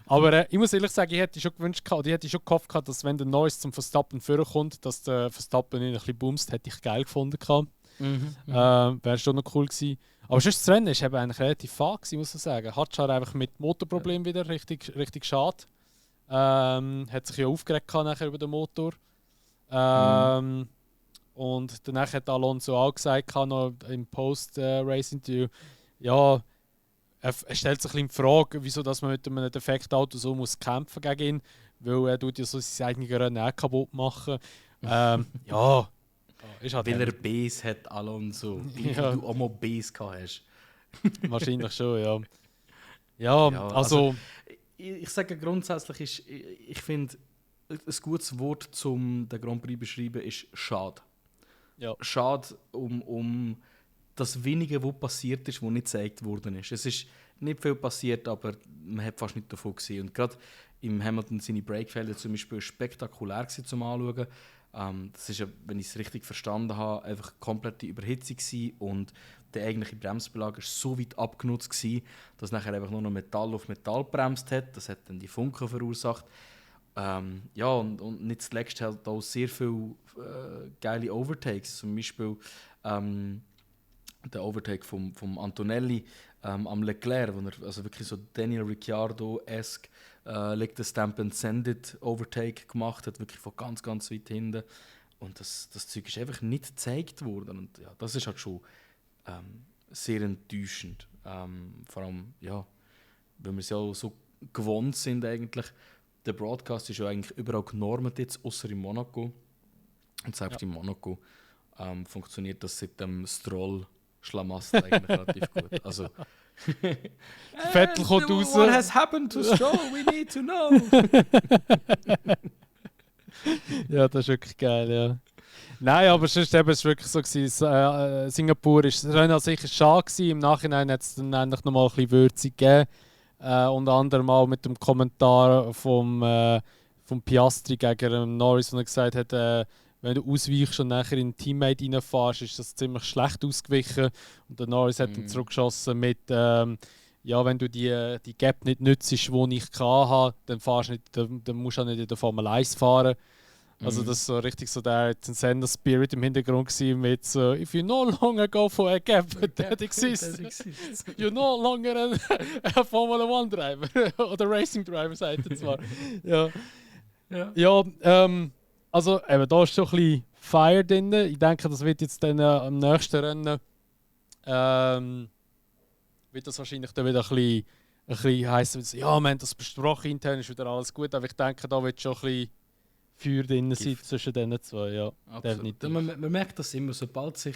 Aber ich muss ehrlich sagen, ich hätte schon gewünscht, oder ich hätte schon gehofft, dass wenn der Norris zum Verstappen vorkommt, dass der Verstappen ihn ein bisschen bumst, hätte ich geil gefunden. Wäre schon noch cool gewesen. Aber sonst das Rennen war eben eigentlich relativ fad gewesen, muss ich sagen. Hadjar einfach mit Motorproblemen wieder, richtig schade. Hat sich ja aufgeregt nachher über den Motor. Und danach hat Alonso auch gesagt, noch im Post-Race-Interview, ja, er stellt sich ein bisschen in Frage, wieso dass man mit einem Defektauto so muss kämpfen gegen ihn, weil er tut ja so sein eigenes Rennen auch kaputt machen. Ja, ist halt weil er Base hat, Alonso. Wie du auch mal Base gehabt hast. Wahrscheinlich schon, ja. Ja, also ich sage grundsätzlich, ich finde, ein gutes Wort zum den Grand Prix zu beschreiben ist schade. Ja. Schade um das Wenige, was passiert ist, was nicht gezeigt worden ist. Es ist nicht viel passiert, aber man hat fast nicht davon gesehen. Und gerade im Hamilton seine Breakfelder zum Beispiel spektakulär zum Anschauen. Das ist ja, wenn ich es richtig verstanden habe, einfach komplette Überhitzung gewesen. Und der eigentliche Bremsbelag ist so weit abgenutzt gewesen, dass nachher einfach nur noch Metall auf Metall bremst hat. Das hat dann die Funken verursacht. Ja, und nicht zuletzt halt auch sehr viele geile Overtakes. Zum Beispiel der Overtake vom Antonelli am Leclerc, wo er also wirklich so Daniel Ricciardo-esque Lick the Stamp and Send It Overtake gemacht hat, wirklich von ganz, ganz weit hinten. Und das Zeug ist einfach nicht gezeigt worden. Und ja, das ist halt schon sehr enttäuschend. Vor allem, ja, weil wir es ja auch so gewohnt sind eigentlich. Der Broadcast ist ja eigentlich überall genormt jetzt, außer in Monaco. Und selbst in Monaco funktioniert das seit dem Stroll-Schlamassel eigentlich relativ gut. Also, Vettel kommt raus. What has happened to Stroll? We need to know. Ja, das ist wirklich geil, ja. Nein, aber sonst eben, es war wirklich so gewesen, Singapur ist das Rennen an sich schade gewesen. Im Nachhinein hat es dann endlich nochmal ein bisschen Würzig gegeben. Unter anderem auch mit dem Kommentar vom Piastri gegen Norris, wo er gesagt hat, wenn du ausweichst und nachher in ein Teammate reinfährst, ist das ziemlich schlecht ausgewichen. Und der Norris hat dann zurückgeschossen mit, ja, wenn du die Gap nicht nützt, die ich hatte, dann musst du auch nicht in der Formel 1 fahren. Also das ist so richtig so der Sender Spirit im Hintergrund gewesen mit so "If you no longer go for a gap that exists, you're no longer a Formula 1 Driver oder Racing Driver", sagt er zwar. Ja, also eben, da ist schon ein bisschen Fire drin. Ich denke, das wird jetzt dann am nächsten Rennen wird das wahrscheinlich dann wieder ein bisschen heissen, ja, wir haben das besprochen, intern ist wieder alles gut, aber ich denke, da wird schon ein bisschen Feuer drin sein zwischen diesen zwei, ja. Definitiv. Man merkt das immer, sobald sich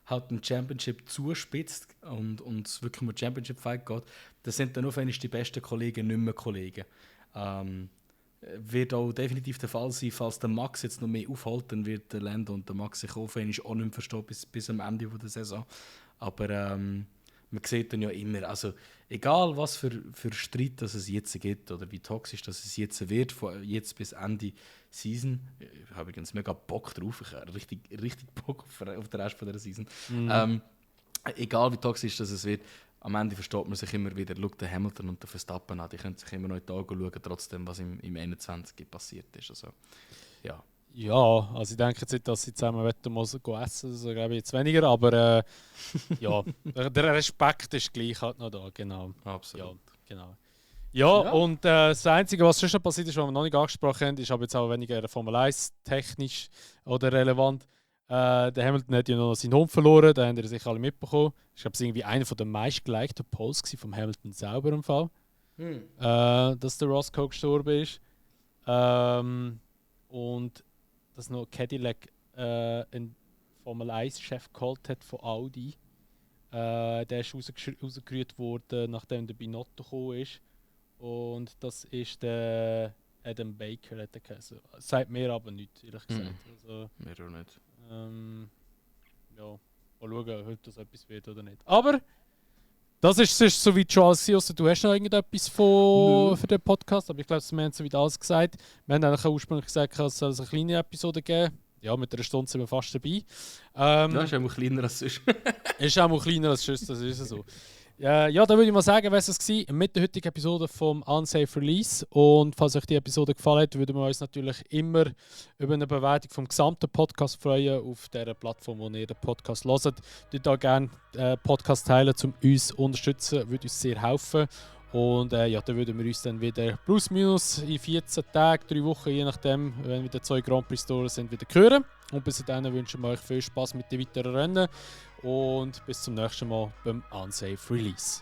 halt ein Championship zuspitzt und es wirklich um ein Championship-Fight geht, dann sind dann auf einmal die besten Kollegen nicht mehr Kollegen. Wird auch definitiv der Fall sein, falls der Max jetzt noch mehr aufholt, dann wird der Lando und der Max sich auf einmal auch nicht mehr verstehen bis am Ende der Saison. Aber man sieht dann ja immer, also egal was für Streit das es jetzt gibt oder wie toxisch das es jetzt wird, von jetzt bis Ende Season, ich habe übrigens mega Bock drauf, ich habe richtig Bock auf den Rest von der Season. Egal wie toxisch das es wird, am Ende versteht man sich immer wieder, schaut den Hamilton und den Verstappen an, die können sich immer noch in die Augen schauen, trotzdem was im 21 passiert ist. Also, ja. Ja, also ich denke jetzt nicht, dass sie zusammen mal essen, also glaube ich jetzt weniger, aber ja, der Respekt ist gleich halt noch da, genau. Absolut. Ja, genau. Ja, und das Einzige, was schon passiert ist, was wir noch nicht angesprochen haben, ist aber jetzt auch weniger Formel 1 technisch oder relevant. Der Hamilton hat ja noch seinen Hund verloren, da haben sich alle mitbekommen. Ich glaube, es war irgendwie einer der meistgelikten Posts vom Hamilton selber im Fall, dass der Roscoe gestorben ist. Und dass noch Cadillac einen Formel 1-Chef geholt hat von Audi. Der ist rausgerührt worden, nachdem der Binotto gekommen ist. Und das ist der Adam Baker, hat er geheißen. Sagt mir aber nichts, ehrlich gesagt. Also, mir auch nicht. Ja, mal schauen, ob das etwas wird oder nicht. Aber das ist soweit schon alles. Also, du hast noch irgendetwas für den Podcast, aber ich glaube, wir haben soweit alles gesagt. Wir haben eigentlich ursprünglich gesagt, es soll eine kleine Episode geben. Ja, mit einer Stunde sind wir fast dabei. Ja, ist auch mal kleiner als sonst. Ist auch mal kleiner als sonst, das ist so. Ja, dann würde ich mal sagen, was es war mit der heutigen Episode vom Unsafe Release. Und falls euch die Episode gefallen hat, würden wir uns natürlich immer über eine Bewertung vom gesamten Podcast freuen, auf der Plattform, wo ihr den Podcast hört. Dort auch gerne Podcast teilen, um uns zu unterstützen, würde uns sehr helfen. Und ja, dann würden wir uns dann wieder plus minus in 14 Tagen, 3 Wochen, je nachdem, wenn wieder 2 Grand Prix Touren sind, wieder hören. Und bis dahin wünschen wir euch viel Spaß mit den weiteren Rennen. Und bis zum nächsten Mal beim Unsafe Release.